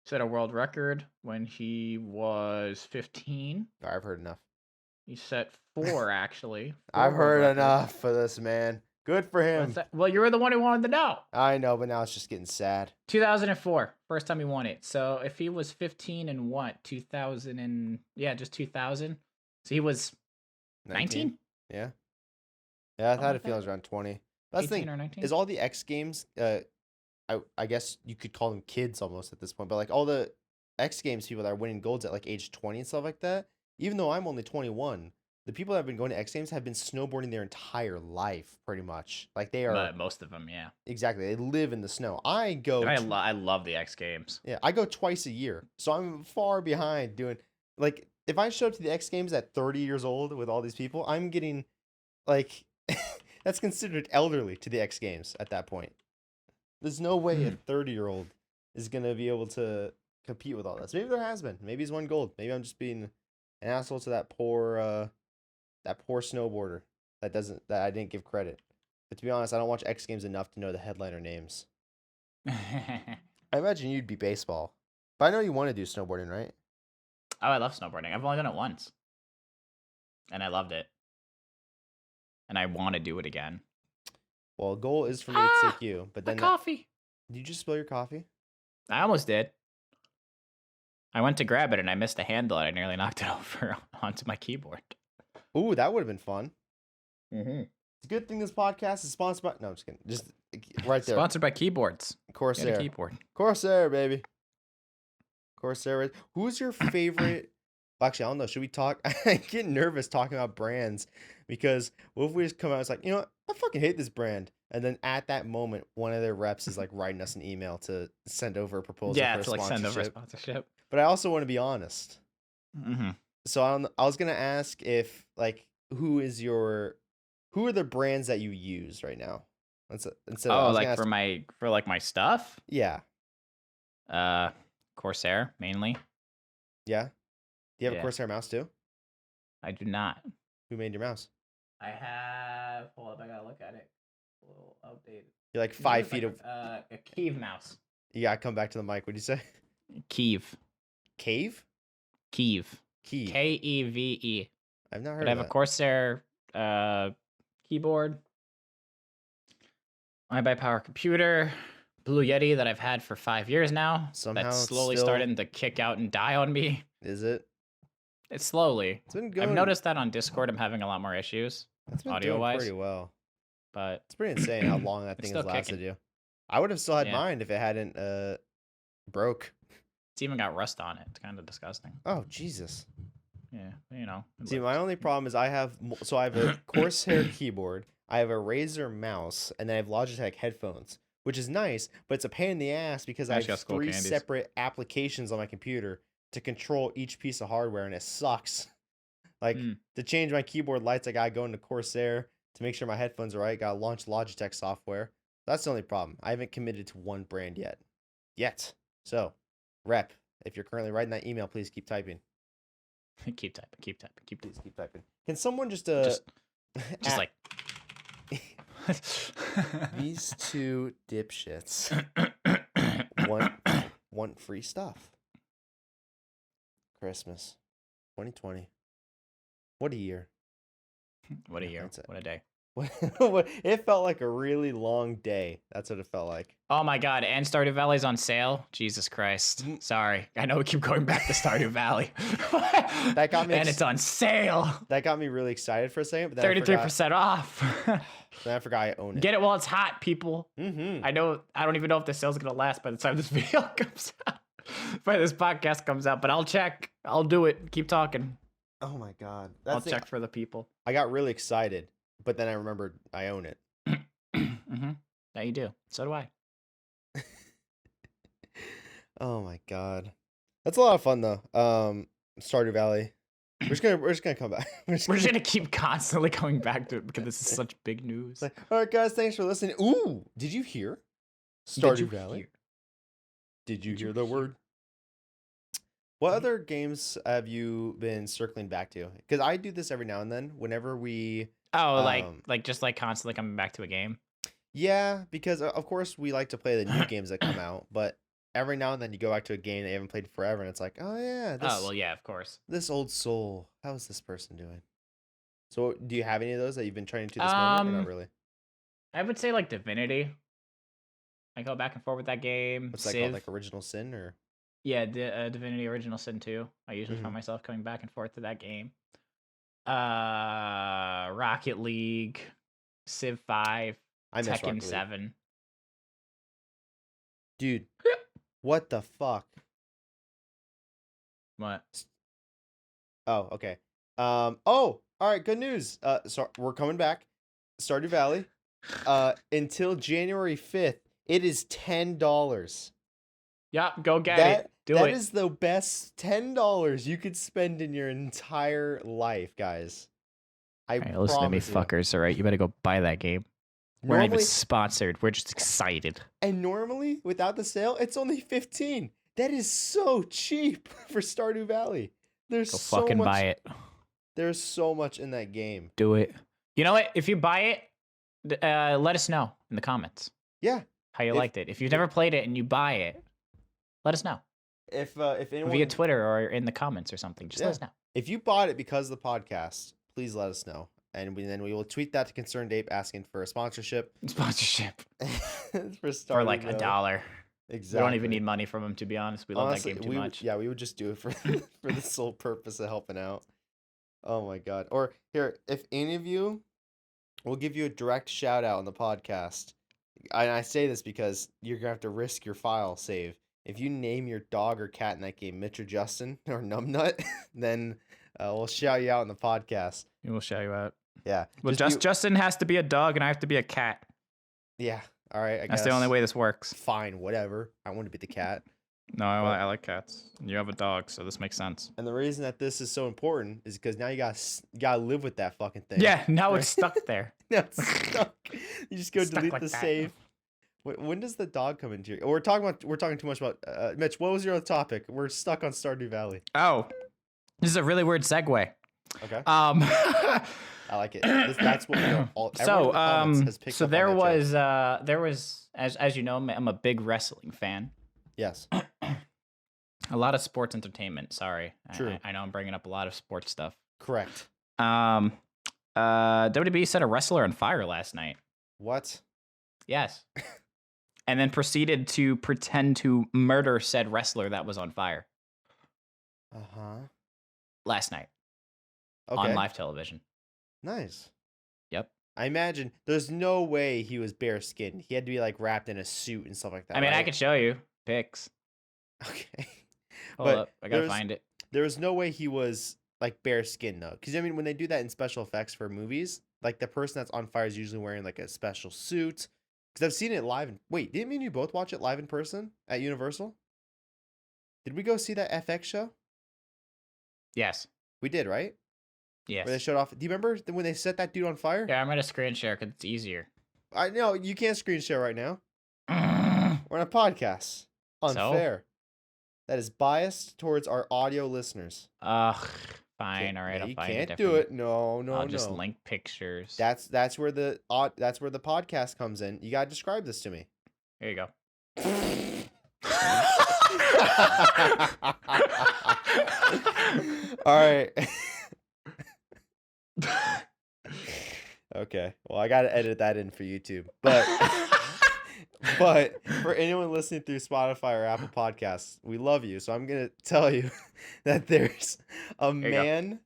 S2: Set a world record when he was 15.
S1: I've heard enough.
S2: He set 4, actually.
S1: I've heard enough for this, man. Good for him.
S2: Well, you were the one who wanted to know.
S1: I know, but now it's just getting sad.
S2: 2004, first time he won it. So if he was 15 and what? 2000 and just 2000. So he was 19?
S1: Yeah. Yeah, I thought it feels around 20. That's the thing.
S2: Or 19?
S1: Is all the X Games, I guess you could call them kids almost at this point, but like all the X Games people that are winning golds at like age 20 and stuff like that, even though I'm only 21, the people that have been going to X Games have been snowboarding their entire life, pretty much. Like they are.
S2: But most of them, yeah.
S1: Exactly. They live in the snow. I
S2: love the X Games.
S1: Yeah, I go twice a year. So I'm far behind doing, like, if I show up to the X Games at 30 years old with all these people, I'm getting, like, that's considered elderly to the X Games at that point. There's no way a 30-year-old is going to be able to compete with all this. Maybe there has been. Maybe he's won gold. Maybe I'm just being an asshole to that poor snowboarder that I didn't give credit. But to be honest, I don't watch X Games enough to know the headliner names. I imagine you'd be baseball. But I know you want to do snowboarding, right?
S2: Oh, I love snowboarding. I've only done it once. And I loved it. And I want to do it again.
S1: Well, a goal is for me to take you. But then
S2: coffee.
S1: Did you just spill your coffee?
S2: I almost did. I went to grab it and I missed the handle and I nearly knocked it over onto my keyboard.
S1: Ooh, that would have been fun.
S2: Mm-hmm.
S1: It's a good thing this podcast is sponsored by... No, I'm just kidding. Just right there.
S2: Sponsored by keyboards.
S1: Corsair.
S2: Keyboard.
S1: Corsair, baby. Corsair. Who's your favorite... Well, actually, I don't know. Should we talk? I get nervous talking about brands because what if we just come out and it's like, you know what? I fucking hate this brand. And then at that moment, one of their reps is like writing us an email to send over a proposal for a sponsorship.
S2: Send over a sponsorship.
S1: But I also want to be honest.
S2: Mm-hmm.
S1: So I was going to ask if, like, who are the brands that you use right now?
S2: For my stuff?
S1: Yeah.
S2: Corsair, mainly.
S1: Yeah? Do you have a Corsair mouse too?
S2: I do not.
S1: Who made your mouse?
S2: I have... Hold up, I gotta look at it. A little outdated.
S1: You're like 5 feet of...
S2: a Kiev mouse.
S1: You gotta come back to the mic. What'd you say?
S2: Kiev.
S1: Cave?
S2: Kiev.
S1: Kiev.
S2: K-E-V-E.
S1: I've not heard
S2: of that. I have a Corsair keyboard. My Power computer. Blue Yeti that I've had for 5 years now.
S1: Somehow
S2: that's slowly starting to kick out and die on me.
S1: Is it?
S2: It's slowly.
S1: It's been good.
S2: I've noticed that on Discord I'm having a lot more issues.
S1: It's been
S2: audio-wise.
S1: Pretty well.
S2: But
S1: it's pretty insane how long that thing has lasted you. I would have still had mine if it hadn't broke.
S2: It's even got rust on it. It's kind of disgusting.
S1: Oh, Jesus.
S2: Yeah, you know.
S1: See, my only problem is I have a Corsair keyboard, I have a Razer mouse, and then I have Logitech headphones, which is nice, but it's a pain in the ass because I have 3 separate applications on my computer to control each piece of hardware, and it sucks. Like, to change my keyboard lights, I gotta go into Corsair. To make sure my headphones are right, gotta launch Logitech software. That's the only problem. I haven't committed to one brand yet. So, rep, if you're currently writing that email, please keep typing.
S2: Keep typing.
S1: Please keep typing. Can someone just
S2: like
S1: These two dipshits want free stuff. Christmas 2020. What a year.
S2: What a year. What a day.
S1: It felt like a really long day. That's what it felt like.
S2: Oh my god, and Stardew Valley's on sale? Jesus Christ. Sorry. I know we keep going back to Stardew Valley.
S1: That got me
S2: and it's on sale.
S1: That got me really excited for a second, but then
S2: 33% off.
S1: Then I forgot I own it.
S2: Get it while it's hot, people.
S1: Mm-hmm.
S2: I don't even know if the sale's gonna last by the time this video comes out. By this podcast comes out, but I'll check. I'll do it. Keep talking.
S1: Oh my god.
S2: I'll check for the people.
S1: I got really excited, but then I remembered I own it.
S2: Yeah, you do. So do I.
S1: Oh my god. That's a lot of fun though. Stardew Valley. We're just gonna come back.
S2: We're just gonna keep constantly going back to it because this is such big news.
S1: All right, guys, thanks for listening. Ooh, did you hear? Stardew Valley. Did you hear the word? What other games have you been circling back to? Because I do this every now and then. Whenever we
S2: just constantly coming back to a game.
S1: Yeah, because of course we like to play the new games that come out, but every now and then you go back to a game that you haven't played forever, and it's like, oh yeah,
S2: yeah, of course.
S1: This old soul. How's this person doing? So, do you have any of those that you've been trying to this moment, or not really?
S2: I would say like Divinity. I go back and forth with that game.
S1: What's that called? Like Original Sin, or?
S2: Yeah, Divinity Original Sin 2. I usually find myself coming back and forth to that game. Rocket League, Civ 5, Tekken 7.
S1: Dude, what the fuck?
S2: What?
S1: Oh, okay. All right, good news. So we're coming back. Stardew Valley. Until January 5th, it is $10.
S2: Yeah, go get it.
S1: That is the best $10 you could spend in your entire life, guys.
S2: Listen to me, fuckers. All right, you better go buy that game. We're not even sponsored. We're just excited.
S1: And normally, without the sale, it's only $15. That is so cheap for Stardew Valley. There's
S2: go
S1: so
S2: fucking
S1: much,
S2: buy it.
S1: There's so much in that game.
S2: Do it. You know what? If you buy it, let us know in the comments.
S1: Yeah.
S2: How you liked it. If you've never played it and you buy it, let us know.
S1: If anyone
S2: via Twitter or in the comments or something, just let us know.
S1: If you bought it because of the podcast, please let us know, and then we will tweet that to Concerned Ape asking for a sponsorship.
S2: For like $1.
S1: Exactly.
S2: We don't even need money from them, to be honest. We love that game too much.
S1: Yeah, we would just do it for the sole purpose of helping out. Oh my god! Or here, if any of you, we'll give you a direct shout out on the podcast. And I say this because you're gonna have to risk your file save. If you name your dog or cat in that game Mitch or Justin or Numbnut, then we'll shout you out on the podcast.
S2: We'll shout you out.
S1: Yeah.
S2: Well, Justin has to be a dog and I have to be a cat.
S1: Yeah. All right.
S2: That's the only way this works.
S1: Fine. Whatever. I want to be the cat.
S2: No, I like cats. You have a dog, so this makes sense.
S1: And the reason that this is so important is because now you gotta live with that fucking thing.
S2: Yeah. Now it's stuck there.
S1: Now it's stuck. You just go delete the save. When does the dog come into your... We're talking too much about... Mitch, what was your other topic? We're stuck on Stardew Valley.
S2: Oh. This is a really weird segue.
S1: Okay. I like it. That's what we're all...
S2: So there was, as you know, I'm a big wrestling fan.
S1: Yes.
S2: A lot of sports entertainment, sorry.
S1: True.
S2: I know I'm bringing up a lot of sports stuff.
S1: Correct.
S2: WWE set a wrestler on fire last night.
S1: What?
S2: Yes. And then proceeded to pretend to murder said wrestler that was on fire.
S1: Uh-huh.
S2: Last night. Okay. On live television.
S1: Nice.
S2: Yep.
S1: I imagine there's no way he was bare skinned. He had to be like wrapped in a suit and stuff like that.
S2: I mean,
S1: right?
S2: I could show you pics.
S1: Okay.
S2: Hold up. I gotta find it.
S1: There was no way he was like bare skinned though. Because I mean, when they do that in special effects for movies, like the person that's on fire is usually wearing like a special suit. Because I've seen it live. Wait, didn't me and you both watch it live in person at Universal? Did we go see that FX show?
S2: Yes.
S1: We did, right?
S2: Yes.
S1: Where they showed off. Do you remember when they set that dude on fire?
S2: Yeah, I'm going to screen share because it's easier.
S1: I know. You can't screen share right now. We're on a podcast. Unfair. So? That is biased towards our audio listeners.
S2: Fine, all right, I'll
S1: You
S2: find it
S1: can't
S2: different.
S1: do it. No, no,
S2: I'll just
S1: no.
S2: link pictures.
S1: That's where the podcast comes in. You gotta describe this to me.
S2: Here you go.
S1: All right. Okay. Well, I gotta edit that in for YouTube, but for anyone listening through Spotify or Apple Podcasts, we love you. So I'm gonna tell you that there's a man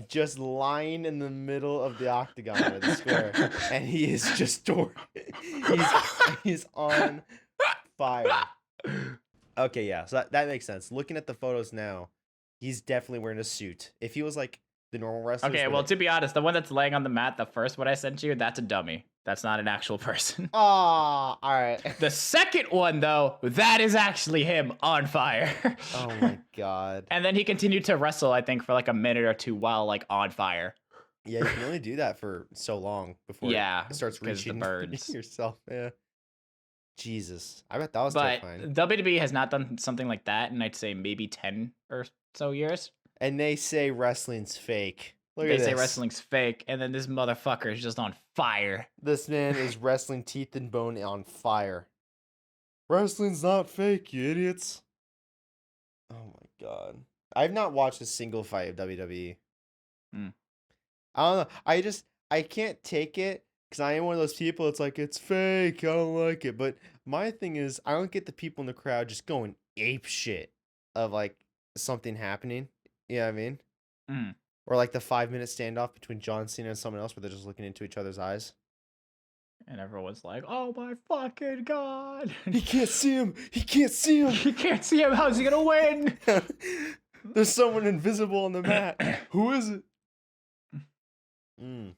S1: just lying in the middle of the octagon or the square, and he is just he's on fire. Okay, yeah, so that makes sense. Looking at the photos now, he's definitely wearing a suit. If he was like the normal wrestlers.
S2: Okay, well, to be honest, the one that's laying on the mat, the first one I sent you, that's a dummy. That's not an actual person.
S1: Oh, all right.
S2: The second one, though, that is actually him on fire.
S1: Oh my god.
S2: And then he continued to wrestle, I think, for like a minute or two while like on fire.
S1: Yeah, you can only do that for so long before it starts reaching
S2: the birds.
S1: yourself. Yeah. Jesus. I bet that was
S2: But
S1: terrifying.
S2: WWE has not done something like that in, I'd say, maybe 10 or so years.
S1: And they say wrestling's fake. Look
S2: They
S1: at
S2: say
S1: this.
S2: wrestling's fake, and then this motherfucker is just on fire.
S1: This man is wrestling teeth and bone on fire. Wrestling's not fake, you idiots. Oh my god. I've not watched a single fight of WWE.
S2: Hmm.
S1: I don't know. I can't take it because I am one of those people. It's like, it's fake. I don't like it. But my thing is, I don't get the people in the crowd just going ape shit of like something happening. You know what I mean?
S2: Mm.
S1: Or like the 5-minute standoff between John Cena and someone else where they're just looking into each other's eyes.
S2: And everyone's like, oh my fucking god.
S1: He can't see him. He can't see him.
S2: He can't see him. How's he gonna win?
S1: There's someone invisible on the mat. Who is it? Well,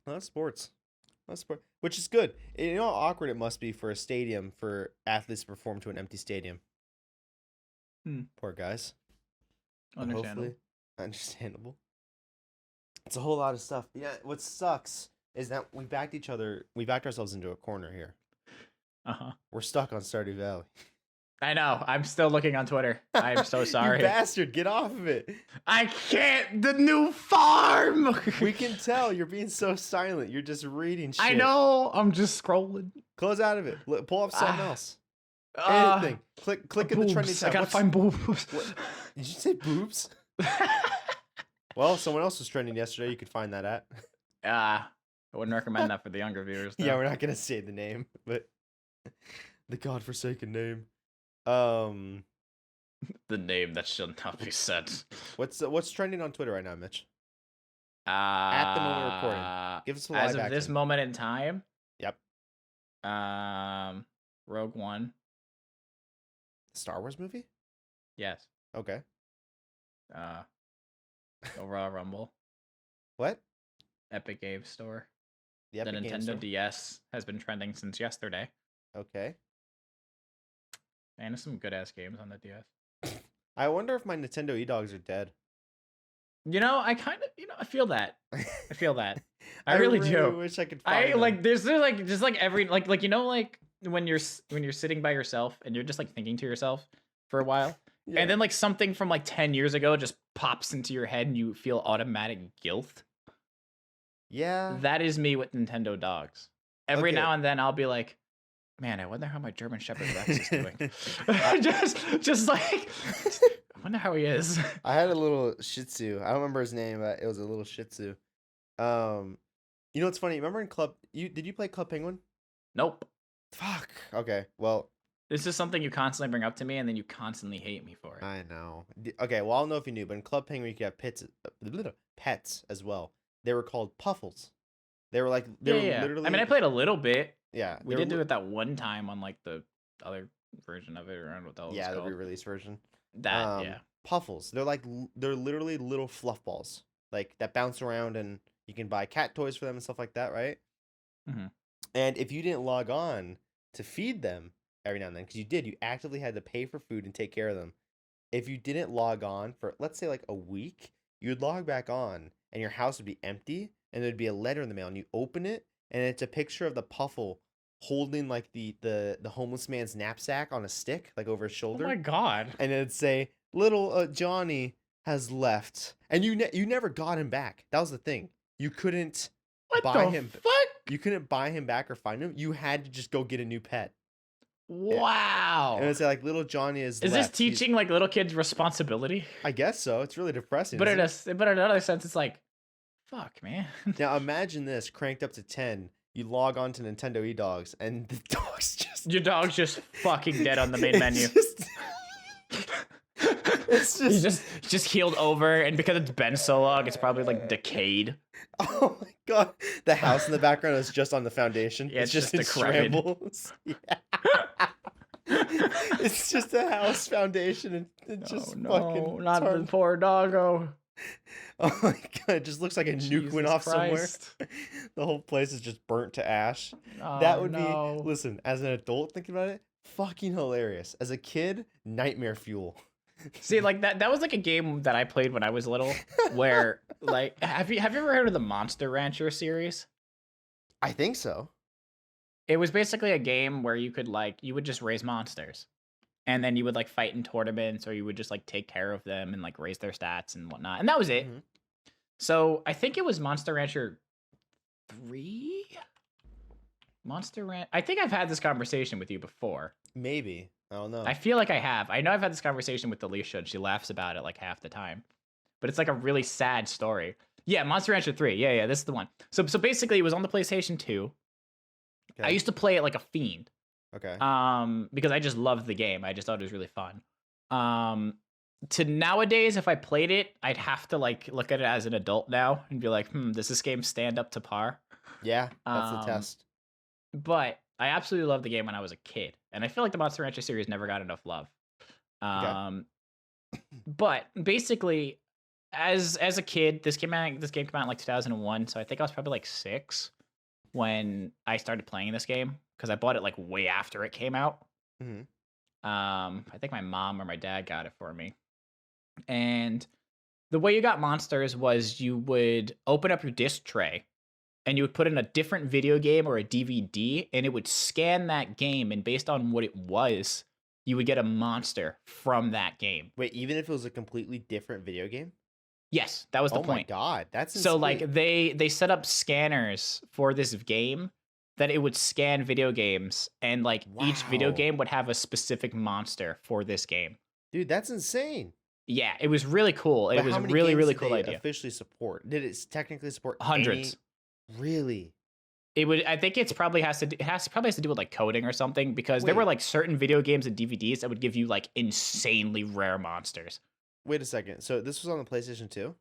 S1: that's sports. That's sport. Which is good. You know how awkward it must be for a stadium for athletes to perform to an empty stadium. Poor guys.
S2: Understandable.
S1: Understandable. It's a whole lot of stuff. Yeah, what sucks is that we backed ourselves into a corner here.
S2: Uh-huh.
S1: We're stuck on Stardew Valley.
S2: I know. I'm still looking on Twitter. I'm so sorry.
S1: You bastard, get off of it.
S2: I can't. The new farm.
S1: We can tell you're being so silent. You're just reading shit.
S2: I know. I'm just scrolling.
S1: Close out of it. Pull up something else. Anything. Click in the trending tab.
S2: I gotta find boobs.
S1: What? Did you say boobs? Well, someone else was trending yesterday. You could find that at.
S2: I wouldn't recommend that for the younger viewers. Though.
S1: Yeah, we're not gonna say the name, but the godforsaken name.
S2: The name that shall not be said.
S1: What's trending on Twitter right now, Mitch? At the moment of recording, give us a live
S2: as of
S1: action.
S2: this moment in time.
S1: Yep.
S2: Rogue One.
S1: Star Wars movie?
S2: Yes.
S1: Okay.
S2: Royal Rumble.
S1: What?
S2: Epic Game Store.
S1: The Epic Game
S2: Nintendo
S1: Store?
S2: DS has been trending since yesterday.
S1: Okay.
S2: And there's some good ass games on the DS.
S1: I wonder if my Nintendo e-dogs are dead.
S2: You know, I kind of, I feel that. I feel that. I
S1: really
S2: do.
S1: Wish I could find them.
S2: like there's like just like every like like when you're sitting by yourself and you're just like thinking to yourself for a while.
S1: Yeah.
S2: And then like something from like 10 years ago just pops into your head and you feel automatic guilt.
S1: Yeah.
S2: That is me with Nintendo dogs. Every now and then I'll be like, man, I wonder how my German Shepherd Rex is doing. just like, I wonder how he is.
S1: I had a little Shih Tzu. I don't remember his name, but it was a little Shih Tzu. You know what's funny? Remember in did you play Club Penguin?
S2: Nope.
S1: Fuck. Okay. Well,
S2: this is something you constantly bring up to me, and then you constantly hate me for it.
S1: I know. Okay. Well, I don't know if you knew, but in Club Penguin you could have pets as well. They were called Puffles. They were like literally.
S2: I mean, I played a little bit.
S1: Yeah,
S2: we did do it that one time on like the other version of it, or I don't know what the hell it's called.
S1: The re-release version. Puffles. They're literally little fluff balls, like that bounce around, and you can buy cat toys for them and stuff like that, right?
S2: Mm-hmm.
S1: And if you didn't log on to feed them every now and then, because you actively had to pay for food and take care of them. If you didn't log on for, let's say, like a week, you'd log back on, and your house would be empty, and there'd be a letter in the mail, and you open it, and it's a picture of the Puffle holding like the homeless man's knapsack on a stick, like over his shoulder.
S2: Oh my god!
S1: And it'd say, little Johnny has left, and you never got him back. That was the thing. You couldn't
S2: What
S1: buy
S2: the
S1: him.
S2: fuck?
S1: You couldn't buy him back or find him. You had to just go get a new pet. Yeah. And
S2: Wow.
S1: it's like little Johnny is
S2: Is this
S1: left.
S2: teaching like little kids responsibility?
S1: I guess so. It's really depressing.
S2: But
S1: isn't
S2: in another sense, it's like, fuck, man.
S1: Now imagine this cranked up to 10. You log on to Nintendo eDogs, and the dog's just
S2: Your dog's just fucking dead on the main menu.
S1: It's
S2: just healed over, and because it's been so long, it's probably like decayed.
S1: Oh my god! The house in the background is just on the foundation.
S2: Yeah,
S1: it's just in
S2: decrepit.
S1: shambles. Yeah. It's just a house foundation, and it's just fucking.
S2: Not the poor doggo.
S1: Oh my god! It just looks like a nuke went off
S2: Christ.
S1: somewhere. The whole place is just burnt to ash.
S2: Oh,
S1: That would
S2: no.
S1: be. Listen, as an adult thinking about it, fucking hilarious. As a kid, nightmare fuel.
S2: See, like that was like a game that I played when I was little, where like have you ever heard of the Monster Rancher series?
S1: I think so.
S2: It was basically a game where you would just raise monsters, and then you would like fight in tournaments, or you would just like take care of them and like raise their stats and whatnot, and that was it.
S1: Mhm.
S2: So I think it was Monster Rancher 3. I think I've had this conversation with you before.
S1: Maybe. I don't know.
S2: I feel like I have. I know I've had this conversation with Alicia, and she laughs about it like half the time. But it's like a really sad story. Yeah, Monster Rancher 3. Yeah, this is the one. So basically, it was on the PlayStation 2.
S1: Okay.
S2: I used to play it like a fiend.
S1: Okay.
S2: Because I just loved the game. I just thought it was really fun. To nowadays, if I played it, I'd have to like look at it as an adult now and be like, does this game stand up to par?
S1: Yeah, that's the test.
S2: But I absolutely loved the game when I was a kid, and I feel like the Monster Rancher series never got enough love. But basically, as a kid, this game came out in like 2001, so I think I was probably like 6 when I started playing this game because I bought it like way after it came out.
S1: Mhm.
S2: I think my mom or my dad got it for me, and the way you got monsters was you would open up your disc tray and you would put in a different video game or a DVD, and it would scan that game, and based on what it was, you would get a monster from that game.
S1: Wait, even if it was a completely different video game?
S2: Yes, that was the
S1: Oh my
S2: point.
S1: god, that's
S2: So
S1: insane.
S2: like they set up scanners for this game that it would scan video games, and like each video
S1: Wow.
S2: game would have a specific monster for this game.
S1: Dude, that's insane.
S2: Yeah, it was really cool. It
S1: But
S2: was
S1: how
S2: a
S1: many
S2: really,
S1: games
S2: really
S1: did
S2: cool
S1: they
S2: idea.
S1: officially support? Did it technically support
S2: Hundreds.
S1: Really?
S2: It would. I think it probably has to do with like coding or something, because there were
S1: Wait.
S2: like certain video games and DVDs that would give you like insanely rare monsters.
S1: Wait a second. So this was on the PlayStation 2?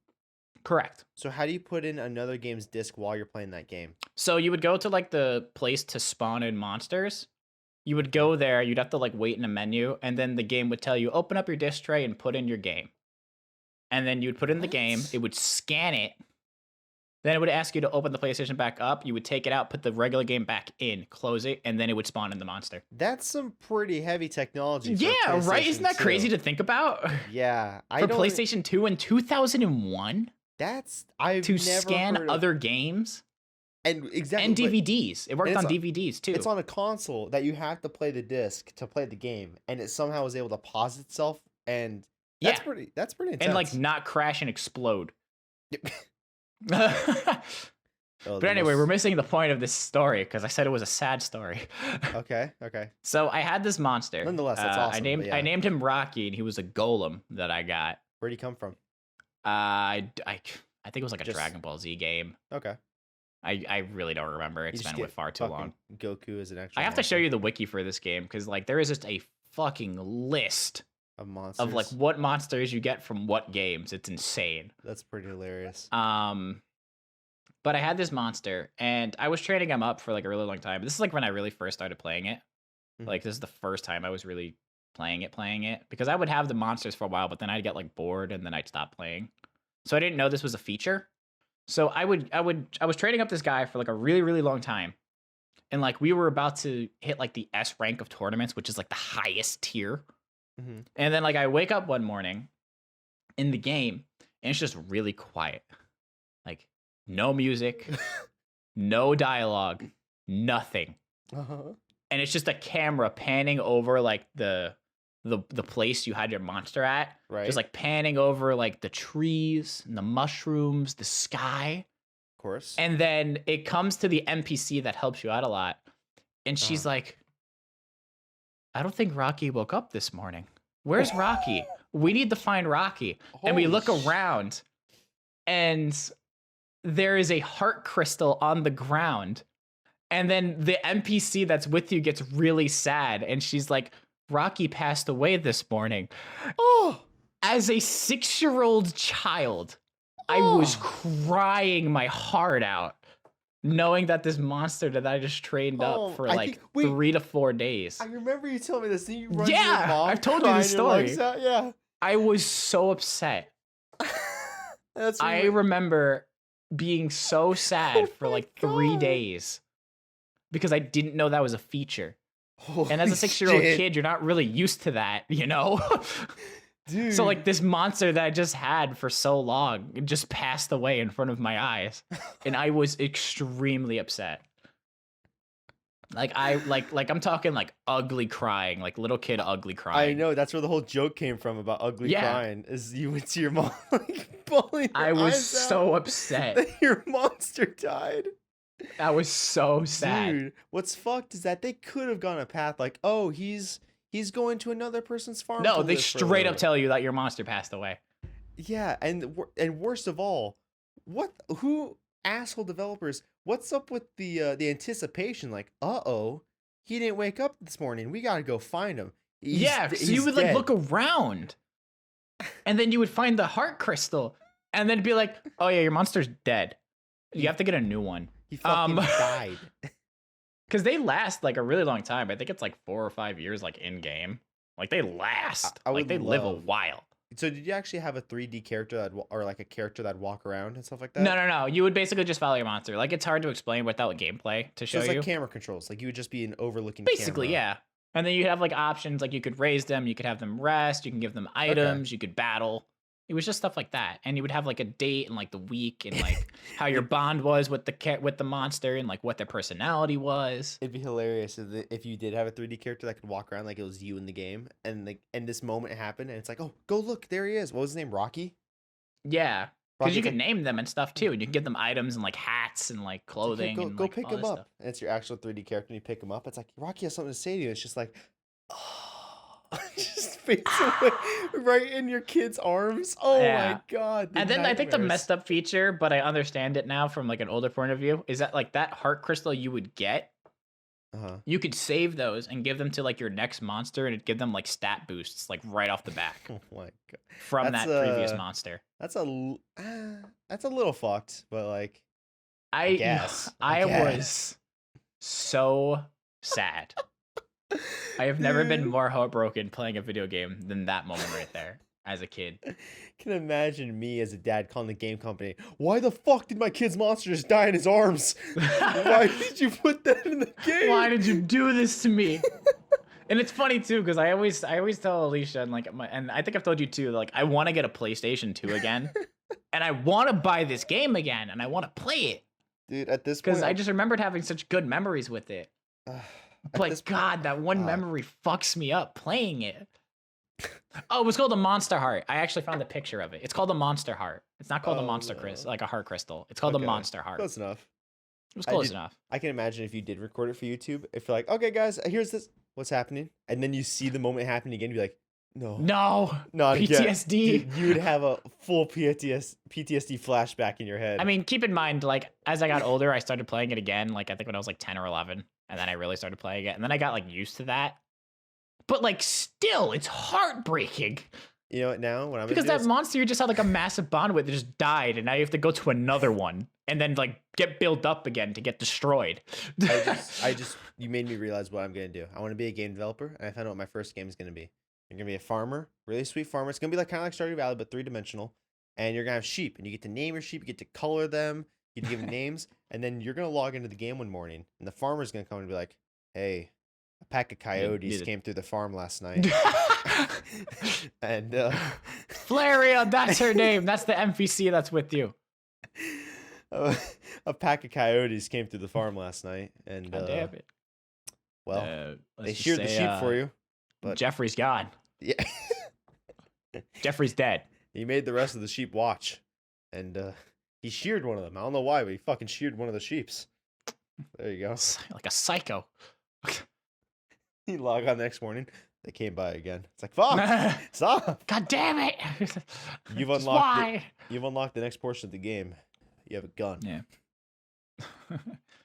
S2: Correct.
S1: So how do you put in another game's disc while you're playing that game?
S2: So you would go to like the place to spawn in monsters. You would go there. You'd have to like wait in a menu, and then the game would tell you open up your disc tray and put in your game. And then you would put in the game.
S1: What?
S2: It would scan it. Then it would ask you to open the PlayStation back up. You would take it out, put the regular game back in, close it, and then it would spawn in the monster.
S1: That's some pretty heavy technology. For
S2: Yeah, right? Isn't that
S1: PlayStation
S2: crazy
S1: 2.
S2: to think about?
S1: Yeah,
S2: For PlayStation 2 in 2001
S1: I've
S2: to
S1: never
S2: scan
S1: heard of-
S2: other games
S1: and exactly
S2: and
S1: but
S2: DVDs. It worked
S1: it's
S2: on
S1: on-
S2: DVDs too.
S1: It's on a console that you have to play the disc to play the game, and it somehow was able to pause itself, and that's
S2: Yeah.
S1: pretty intense.
S2: And like not crash and explode.
S1: Oh,
S2: But
S1: the
S2: anyway, we're
S1: most-
S2: missing the point of this story because I said it was a sad story.
S1: Okay.
S2: So I had this monster.
S1: Nonetheless, that's awesome,
S2: I
S1: but yeah.
S2: named him Rocky, and he was a golem that I got.
S1: Where'd he come from?
S2: I think it was like a
S1: Just-
S2: Dragon Ball Z game.
S1: Okay.
S2: I really don't remember.
S1: You
S2: It's
S1: just
S2: been with
S1: get
S2: far too long.
S1: fucking Goku as an extra.
S2: I have to show you the wiki for this game because like there is just a fucking list
S1: of monsters.
S2: of like what monsters you get from what games. It's insane.
S1: That's pretty hilarious.
S2: But I had this monster, and I was training him up for like a really long time. This is like when I really first started playing it.
S1: Mhm.
S2: Like this is the first time I was really playing it because I would have the monsters for a while, but then I'd get like bored and then I'd stop playing. So I didn't know this was a feature. So I was training up this guy for like a really, really long time. And like we were about to hit like the S rank of tournaments, which is like the highest tier.
S1: Mhm.
S2: And then like I wake up one morning in the game and it's just really quiet. Like no music, no dialogue, nothing.
S1: Uh-huh.
S2: And it's just a camera panning over like the the place you had your monster at,
S1: Right.
S2: just like panning over like the trees and the mushrooms, the sky.
S1: Of course.
S2: And then it comes to the NPC that helps you out a lot. And she's like, I don't think Rocky woke up this morning. Where's Rocky? We need to find Rocky. And we look around, and there is a heart crystal on the ground. And then the NPC that's with you gets really sad. And she's like, Rocky passed away this morning.
S1: Oh,
S2: as a 6-year-old child, I was crying my heart out, knowing that this monster that I just trained up for like 3 to 4 days.
S1: I remember you telling me this. Then you run to your mom,
S2: I've told you the story.
S1: Yeah.
S2: I was so upset. I remember being so sad for like 3 days because I didn't know that was a feature. And as a 6-year-old kid, you're not really used to that, you know?
S1: Dude.
S2: So like this monster that I just had for so long just passed away in front of my eyes. And I was extremely upset. Like I'm talking like ugly crying, like little kid ugly crying.
S1: I know, that's where the whole joke came from about ugly crying, is you went to your mom like bawling your
S2: I was
S1: eyes
S2: so
S1: out
S2: upset
S1: that your monster died.
S2: That was so sad.
S1: Dude, what's fucked is that they could have gone a path like, oh, he's going to another person's farm.
S2: No, they straight up tell you that your monster passed away.
S1: Yeah, and worst of all, who asshole developers? What's up with the anticipation? Like, he didn't wake up this morning. We gotta go find him.
S2: So you would like look around, and then you would find the heart crystal, and then be like, oh yeah, your monster's dead. You have to get a new one.
S1: He fucking died.
S2: Because they last like a really long time. I think it's like 4 or 5 years, like in game. Like they last. Like they live a while.
S1: So did you actually have a 3D character or like a character that'd walk around and stuff like that?
S2: No. You would basically just follow your monster. Like it's hard to explain without gameplay to show you.
S1: So it's like camera controls. Like you would just be an overlooking
S2: basically,
S1: camera.
S2: yeah. And then you have like options. Like you could raise them. You could have them rest. You can give them items. You could battle. It was just stuff like that, and you would have like a date and like the week and like how your bond was with the monster and like what their personality was.
S1: It'd be hilarious if you did have a 3D character that could walk around like it was you in the game, and this moment happened, and it's like, oh, go look, there he is. What was his name? Rocky.
S2: Yeah, because you could name them and stuff too, and you can give them items and like hats and like clothing.
S1: Like,
S2: and
S1: go
S2: like,
S1: pick
S2: all
S1: him
S2: this
S1: up,
S2: stuff.
S1: and it's your actual 3D character, and you pick him up. It's like Rocky has something to say to you. It's just like, just fades away right in your kid's arms. Oh my god!
S2: And then I think the messed up feature, but I understand it now from like an older point of view, is that like that heart crystal you would get, you could save those and give them to like your next monster, and it'd give them like stat boosts like right off the back.
S1: Oh my god!
S2: From that previous monster.
S1: That's a little fucked, but like
S2: I
S1: guess
S2: I was so sad. I have never been more heartbroken playing a video game than that moment right there as a kid.
S1: I can imagine me as a dad calling the game company. Why the fuck did my kid's monster just die in his arms? Why did you put that in the game?
S2: Why did you do this to me? And it's funny too, because I always tell Alicia and like and I think I've told you too, like I want to get a PlayStation 2 again, and I want to buy this game again, and I want to play it.
S1: Dude, at this point,
S2: because I just remembered having such good memories with it. But God, that one memory fucks me up playing it. Oh, it was called a Monster Heart. I actually found a picture of it. It's called a Monster Heart. It's not called a Monster Crystal, like a heart crystal. It's called a Monster Heart.
S1: Close enough.
S2: It was close enough.
S1: I can imagine if you did record it for YouTube, if you're like, okay, guys, here's this, what's happening, and then you see the moment happening again, you'd be like, no,
S2: not PTSD.
S1: Dude, you would have a full PTSD flashback in your head.
S2: I mean, keep in mind, like as I got older, I started playing it again. Like I think when I was like 10 or 11. And then I really started playing it. And then I got like used to that. But like still, it's heartbreaking.
S1: You know what, now when I'm
S2: because that monster you just had like a massive bond with just died, and now you have to go to another one and then like get built up again to get destroyed.
S1: You made me realize what I'm gonna do. I want to be a game developer, and I found out what my first game is gonna be. You're gonna be a farmer, really sweet farmer. It's gonna be like kind of like Stardew Valley, but 3-dimensional. And you're gonna have sheep, and you get to name your sheep, you get to color them. You give them names, and then you're gonna log into the game one morning, and the farmer's gonna come and be like, "Hey, a pack of coyotes came through the farm last night." And
S2: Flaria, that's her name. That's the NPC that's with you.
S1: A pack of coyotes came through the farm last night, and
S2: God damn it.
S1: Well, they sheared the sheep for you.
S2: But Jeffrey's gone.
S1: Yeah.
S2: Jeffrey's dead.
S1: He made the rest of the sheep watch, and he sheared one of them. I don't know why, but he fucking sheared one of the sheeps. There you go.
S2: Like a psycho.
S1: He logged on the next morning. They came by again. It's like, fuck, stop.
S2: God damn it.
S1: You've unlocked You've unlocked the next portion of the game. You have a gun.
S2: Yeah.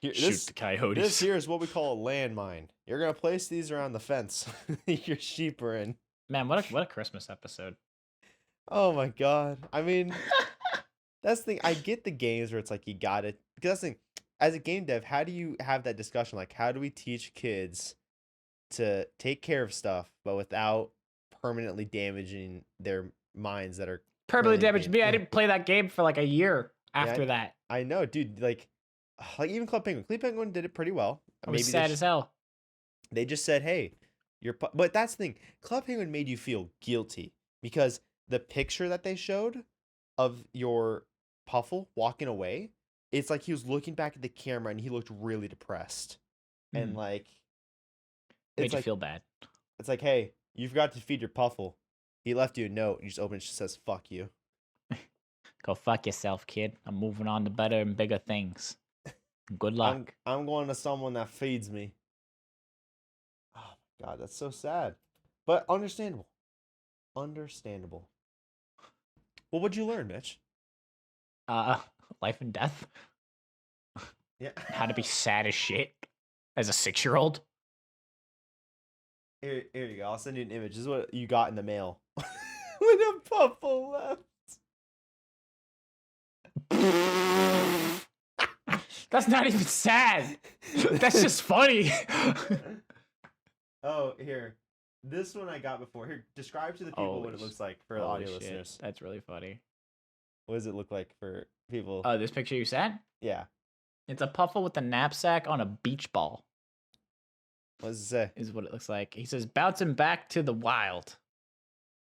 S1: Shoot
S2: the coyotes.
S1: This here is what we call a landmine. You're gonna place these around the fence your sheep are in.
S2: Man, what a Christmas episode.
S1: Oh my god. I mean, that's the thing. I get the games where it's like you got it. Because that's the thing. As a game dev, how do you have that discussion? Like, how do we teach kids to take care of stuff, but without permanently damaging their minds that are
S2: permanently
S1: currently
S2: damaged me? I didn't play that game for like a year after that.
S1: I know, dude. Like even Club Penguin. Club Penguin did it pretty well.
S2: It was sad as hell.
S1: They just said, "Hey, but that's the thing. Club Penguin made you feel guilty because the picture that they showed of your Puffle walking away, it's like he was looking back at the camera and he looked really depressed, and like
S2: made you feel bad.
S1: It's like, hey, you forgot to feed your Puffle. He left you a note. You just open it. It just says, "Fuck you."
S2: Go fuck yourself, kid. I'm moving on to better and bigger things. Good luck.
S1: I'm going to someone that feeds me. Oh my god, that's so sad. But understandable. Understandable. Well, what'd you learn, Mitch?
S2: Life and death.
S1: Yeah.
S2: How to be sad as shit as a 6-year-old.
S1: Here you go. I'll send you an image. This is what you got in the mail. With a Puffle left.
S2: That's not even sad. That's just funny.
S1: Oh, here. This one I got before. Here, describe to the people what it looks like for the audio listeners.
S2: That's really funny.
S1: What does it look like for people?
S2: Oh, this picture you sent?
S1: Yeah.
S2: It's a Puffle with a knapsack on a beach ball.
S1: What does it say?
S2: Is what it looks like. He says, bouncing back to the wild.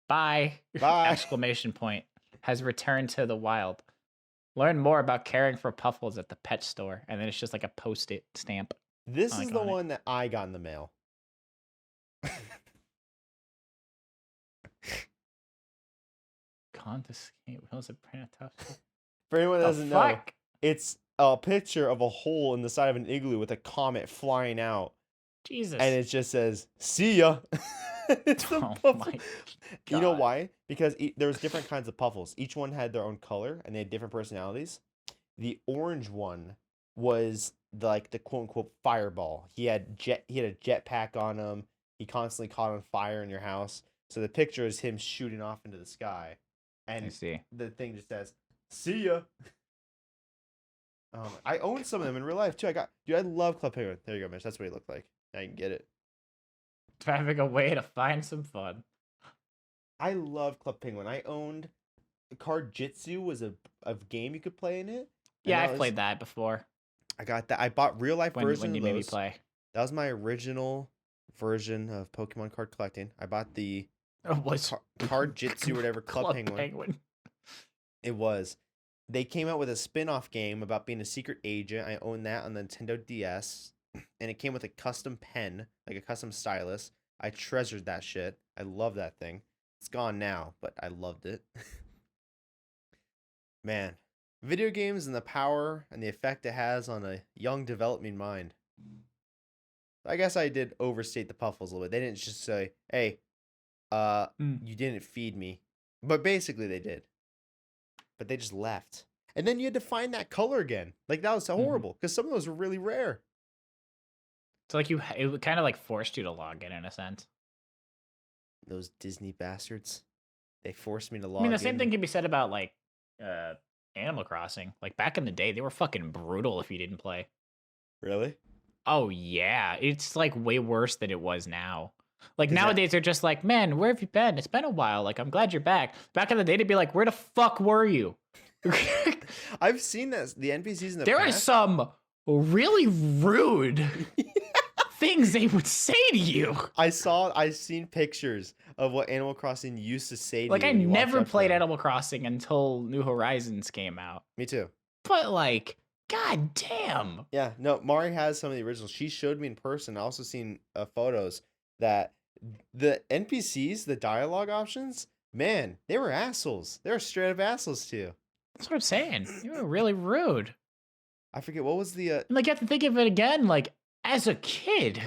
S2: Bye.
S1: Bye.
S2: Exclamation point. Has returned to the wild. Learn more about caring for Puffles at the pet store. And then it's just like a post-it stamp.
S1: This is the one that I got in the mail.
S2: Can't escape. Wheels of print a tough.
S1: For anyone that doesn't know, it's a picture of a hole in the side of an igloo with a comet flying out.
S2: Jesus.
S1: And it just says, "See ya." It's the Puffle. My God. You know why? Because there was different kinds of Puffles. Each one had their own color and they had different personalities. The orange one was the quote unquote fireball. He had a jetpack on him. He constantly caught on fire in your house. So the picture is him shooting off into the sky. And the thing just says, "See ya." I own some of them in real life too. I love Club Penguin. There you go, Mitch. That's what he looked like. Now you can get it.
S2: Having a way to find some fun.
S1: I love Club Penguin. I owned Card Jitsu was a game you could play in it.
S2: Yeah, I've played that before.
S1: I got that. I bought real life version
S2: when you
S1: of
S2: made me
S1: those.
S2: play.
S1: That was my original version of Pokemon card collecting. I bought the Card Jitsu or whatever Club Penguin. It was. They came out with a spin-off game about being a secret agent. I owned that on the Nintendo DS. And it came with a custom pen, like a custom stylus. I treasured that shit. I love that thing. It's gone now, but I loved it. Man, video games and the power and the effect it has on a young developing mind. I guess I did overstate the Puffles a little bit. They didn't just say, "Hey, you didn't feed me." But basically they did. But they just left. And then you had to find that color again. Like, that was horrible because some of those were really rare.
S2: So like it kind of like forced you to log in a sense.
S1: Those Disney bastards. They forced me to log in.
S2: I mean, the same thing can be said about like Animal Crossing. Like back in the day, they were fucking brutal if you didn't play.
S1: Really?
S2: Oh yeah, it's like way worse than it was now. Like nowadays, they're just like, "Man, where have you been? It's been a while. Like, I'm glad you're back." Back in the day, they'd be like, "Where the fuck were you?"
S1: I've seen this. The NPCs in the
S2: there
S1: past.
S2: Are some really rude things they would say to you.
S1: I've seen pictures of what Animal Crossing used to say to
S2: like,
S1: you.
S2: I never played Animal Crossing until New Horizons came out.
S1: Me too.
S2: But like, god damn.
S1: Yeah, no, Mari has some of the originals. She showed me in person. I also seen photos that The NPCs, the dialogue options, man, they were assholes. They were straight up assholes too.
S2: That's what I'm saying. You were really rude.
S1: I forget what was the.
S2: And like you have to think of it again. Like as a kid,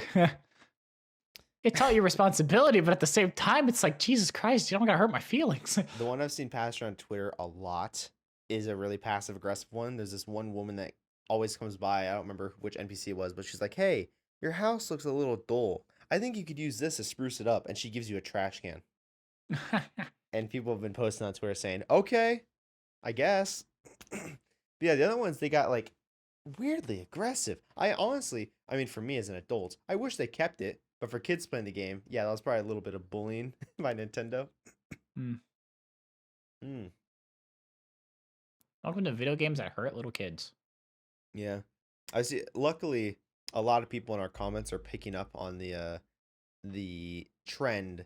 S2: it taught you responsibility, but at the same time, it's like Jesus Christ, you don't gotta hurt my feelings.
S1: The one I've seen passed around Twitter a lot is a really passive aggressive one. There's this one woman that always comes by. I don't remember which NPC it was, but she's like, "Hey, your house looks a little dull. I think you could use this to spruce it up." And she gives you a trash can. And people have been posting on Twitter saying, "Okay, I guess." Yeah, the other ones they got like weirdly aggressive. I mean, for me as an adult, I wish they kept it. But for kids playing the game, yeah, that was probably a little bit of bullying by Nintendo.
S2: Mm.
S1: Mm.
S2: Welcome to video games that hurt little kids.
S1: Yeah, I see. Luckily, a lot of people in our comments are picking up on the trend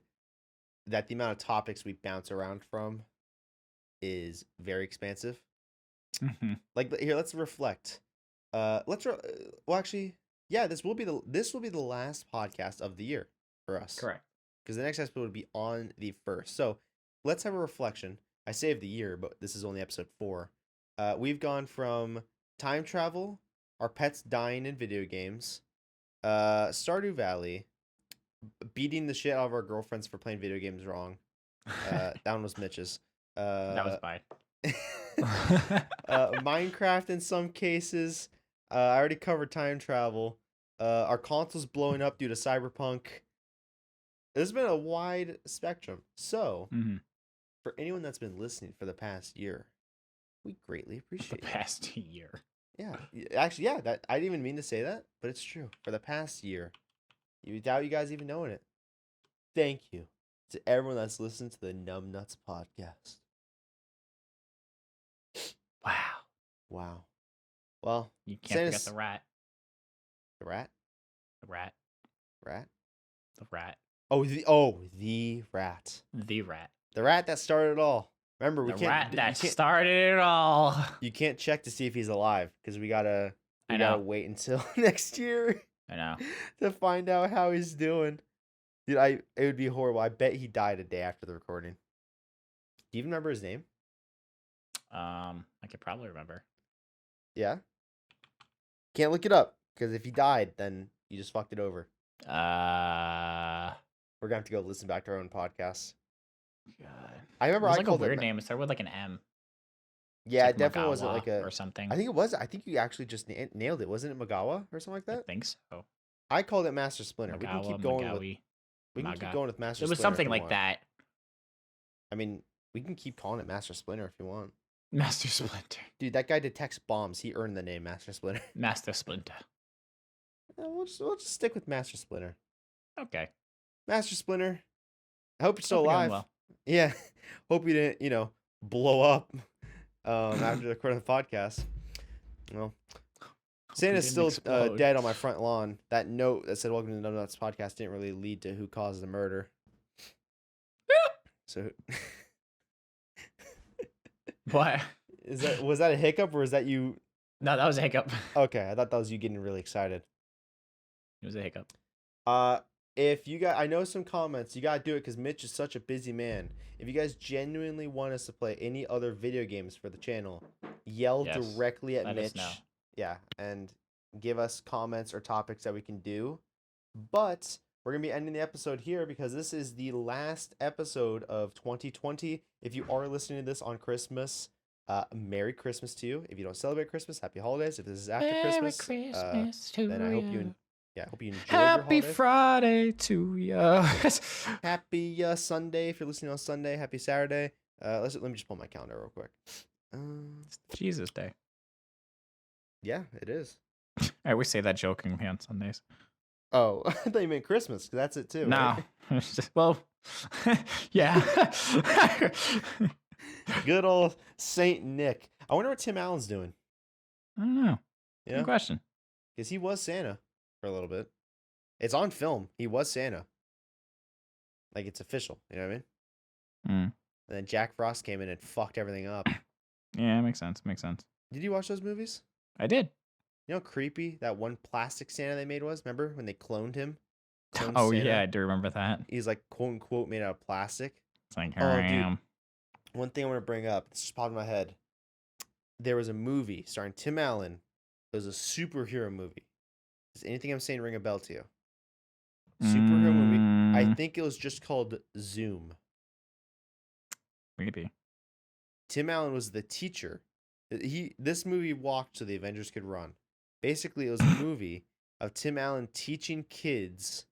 S1: that the amount of topics we bounce around from is very expansive.
S2: Mm-hmm.
S1: Like here, let's reflect. Well, actually, yeah, this will be the last podcast of the year for us.
S2: Correct.
S1: Because the next episode would be on the 1st. So let's have a reflection. I say of the year, but this is only episode 4. We've gone from time travel, our pets dying in video games, Stardew Valley, beating the shit out of our girlfriends for playing video games wrong. That one was Mitch's.
S2: That was fine.
S1: Minecraft in some cases. I already covered time travel. Our console's blowing up due to Cyberpunk. There's been a wide spectrum. So, for anyone that's been listening for the past year, we greatly appreciate
S2: the past year.
S1: Yeah, actually, yeah. That I didn't even mean to say that, but it's true. For the past year, you doubt you guys even knowing it. Thank you to everyone that's listened to the Numbnuts podcast. Wow. Well,
S2: you can't forget the rat.
S1: The rat.
S2: The rat.
S1: Rat.
S2: The rat.
S1: The rat.
S2: The rat.
S1: The rat that started it all. Remember,
S2: the rat that started it all.
S1: You can't check to see if he's alive because we gotta wait until next year.
S2: I know.
S1: To find out how he's doing. Dude, it would be horrible. I bet he died a day after the recording. Do you even remember his name?
S2: I could probably remember.
S1: Yeah. Can't look it up because if he died, then you just fucked it over. We're gonna have to go listen back to our own podcast.
S2: God.
S1: I remember
S2: it was like a weird name. It started with like an M.
S1: Yeah,
S2: like
S1: it definitely
S2: Magawa
S1: wasn't like a
S2: or something.
S1: I think it was. I think you actually just nailed it. Wasn't it Magawa or something like that?
S2: I think so.
S1: I called it Master Splinter.
S2: Magawa,
S1: we can keep going with Master Splinter.
S2: It was something like that.
S1: I mean, we can keep calling it Master Splinter if you want.
S2: Master Splinter.
S1: Dude, that guy detects bombs. He earned the name Master Splinter.
S2: Master Splinter.
S1: We'll just stick with Master Splinter.
S2: Okay.
S1: Master Splinter. I hope you're still alive.
S2: Well.
S1: Yeah. Hope you didn't, blow up after recording the podcast. Well, Santa's still dead on my front lawn. That note that said "Welcome to the Numbnuts podcast" didn't really lead to who caused the murder. So,
S2: what
S1: was that a hiccup or is that you?
S2: No, that was a hiccup.
S1: Okay, I thought that was you getting really excited.
S2: It was a hiccup.
S1: If you got, I know some comments. You gotta do it because Mitch is such a busy man. If you guys genuinely want us to play any other video games for the channel, yell directly at Mitch. Yeah, and give us comments or topics that we can do. But we're gonna be ending the episode here because this is the last episode of 2020. If you are listening to this on Christmas, Merry Christmas to you. If you don't celebrate Christmas, Happy Holidays. If this is after Christmas, then I hope you. Yeah, hope you enjoy
S2: Happy
S1: your
S2: Friday to ya.
S1: Happy Sunday if you're listening on Sunday. Happy Saturday. Let me just pull my calendar real quick.
S2: It's Jesus Day.
S1: Yeah, it is.
S2: I always say that jokingly on Sundays.
S1: Oh, I thought you meant Christmas because that's it too.
S2: No,
S1: right?
S2: Well, yeah.
S1: Good old Saint Nick. I wonder what Tim Allen's doing.
S2: I don't know.
S1: Yeah.
S2: Good question.
S1: Because he was Santa for a little bit. It's on film. He was Santa. Like, it's official. You know what I mean?
S2: Mm.
S1: And then Jack Frost came in and fucked everything up.
S2: Yeah, makes sense.
S1: Did you watch those movies?
S2: I did.
S1: You know how creepy that one plastic Santa they made was? Remember when they cloned him?
S2: Oh yeah, I do remember that.
S1: He's like quote unquote made out of plastic.
S2: It's like, here I am.
S1: One thing I want to bring up, this just popped in my head. There was a movie starring Tim Allen. It was a superhero movie. Does anything I'm saying ring a bell to you? Superhero movie. I think it was just called Zoom.
S2: Maybe.
S1: Tim Allen was the teacher. This movie walked so the Avengers could run. Basically, it was a movie of Tim Allen teaching kids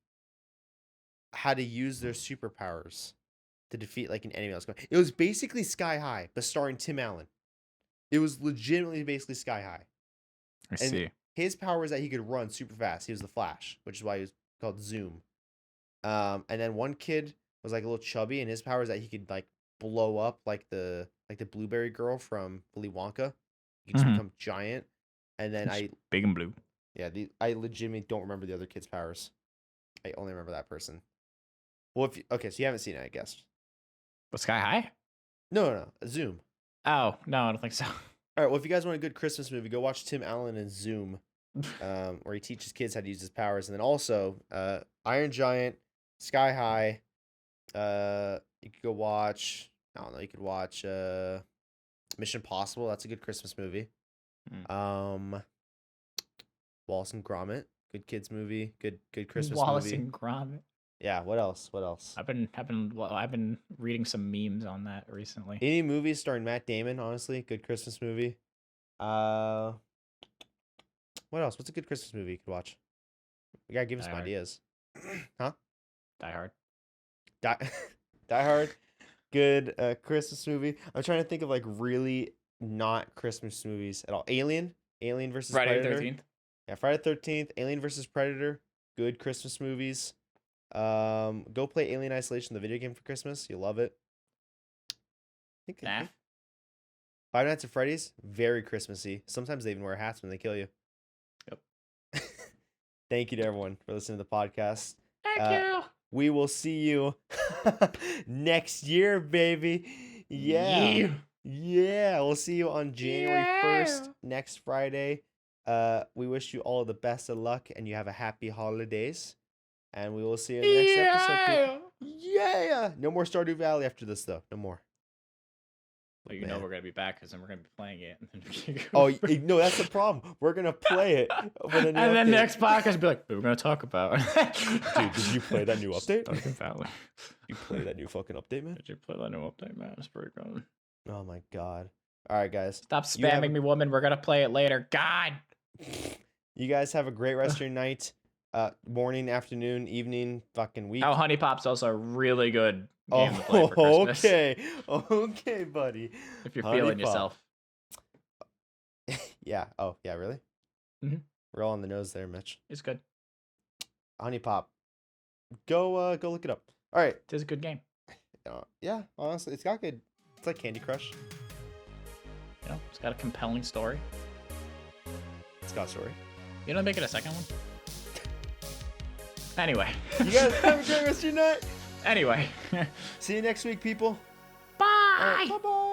S1: how to use their superpowers to defeat like an enemy. It was basically Sky High, but starring Tim Allen. It was legitimately basically Sky High.
S2: I see.
S1: His power was that he could run super fast. He was the Flash, which is why he was called Zoom. And then one kid was like a little chubby, and his power is that he could like blow up like the blueberry girl from Willy Wonka. He could just become giant. And then
S2: big and blue.
S1: Yeah, I legitimately don't remember the other kid's powers. I only remember that person. Well, so you haven't seen it, I guess.
S2: But Sky High?
S1: No, Zoom.
S2: Oh no, I don't think so.
S1: All right, well, if you guys want a good Christmas movie, go watch Tim Allen in Zoom, where he teaches kids how to use his powers. And then also, Iron Giant, Sky High. You could go watch, I don't know, you could watch Mission Impossible. That's a good Christmas movie. Wallace and Gromit, good kids movie, good Christmas
S2: Wallace
S1: movie.
S2: and Gromit.
S1: Yeah, what else?
S2: I've been reading some memes on that recently.
S1: Any movies starring Matt Damon, honestly, good Christmas movie. What else? What's a good Christmas movie you could watch? You gotta give us some ideas. Huh?
S2: Die Hard.
S1: Die Hard. Good Christmas movie. I'm trying to think of like really not Christmas movies at all. Alien versus
S2: Friday
S1: Predator.
S2: the 13th.
S1: Yeah, Friday the 13th. Alien versus Predator. Good Christmas movies. Go play Alien Isolation, the video game, for Christmas. You'll love it.
S2: Nah.
S1: Five Nights at Freddy's, very Christmassy. Sometimes they even wear hats when they kill you.
S2: Yep.
S1: Thank you to everyone for listening to the podcast.
S2: Thank you.
S1: We will see you next year, baby. Yeah. We'll see you on January 1st, next Friday. We wish you all the best of luck and you have a happy holidays. And we will see you in the next episode. Yeah. No more Stardew Valley after this, though. No more.
S2: Well, you know we're going to be back because then we're going to be playing it.
S1: No, that's the problem. We're going to play it.
S2: And then next podcast, be like, we're going to talk about.
S1: Dude, did you play that new update?
S2: Stardew Valley.
S1: You play that new fucking update, man?
S2: Did you play that new update, man? It's pretty good.
S1: Oh, my God. All right, guys.
S2: Stop spamming me, woman. We're going to play it later. God.
S1: You guys have a great rest of your night. Morning, afternoon, evening, fucking week.
S2: Oh, Honey Pop's also a really good game to play for Christmas.
S1: Okay, buddy.
S2: If you're feeling yourself.
S1: Yeah. Oh, yeah, really?
S2: Mm-hmm.
S1: We're all on the nose there, Mitch.
S2: It's good.
S1: Honey Pop. Go look it up. All right.
S2: It is a good game.
S1: Yeah, honestly, it's got good. It's like Candy Crush.
S2: You know, it's got a compelling story.
S1: It's got a story.
S2: You know, make it a second one. Anyway.
S1: You guys have a great rest of your night.
S2: Anyway.
S1: See you next week, people.
S2: Bye.
S1: Bye-bye.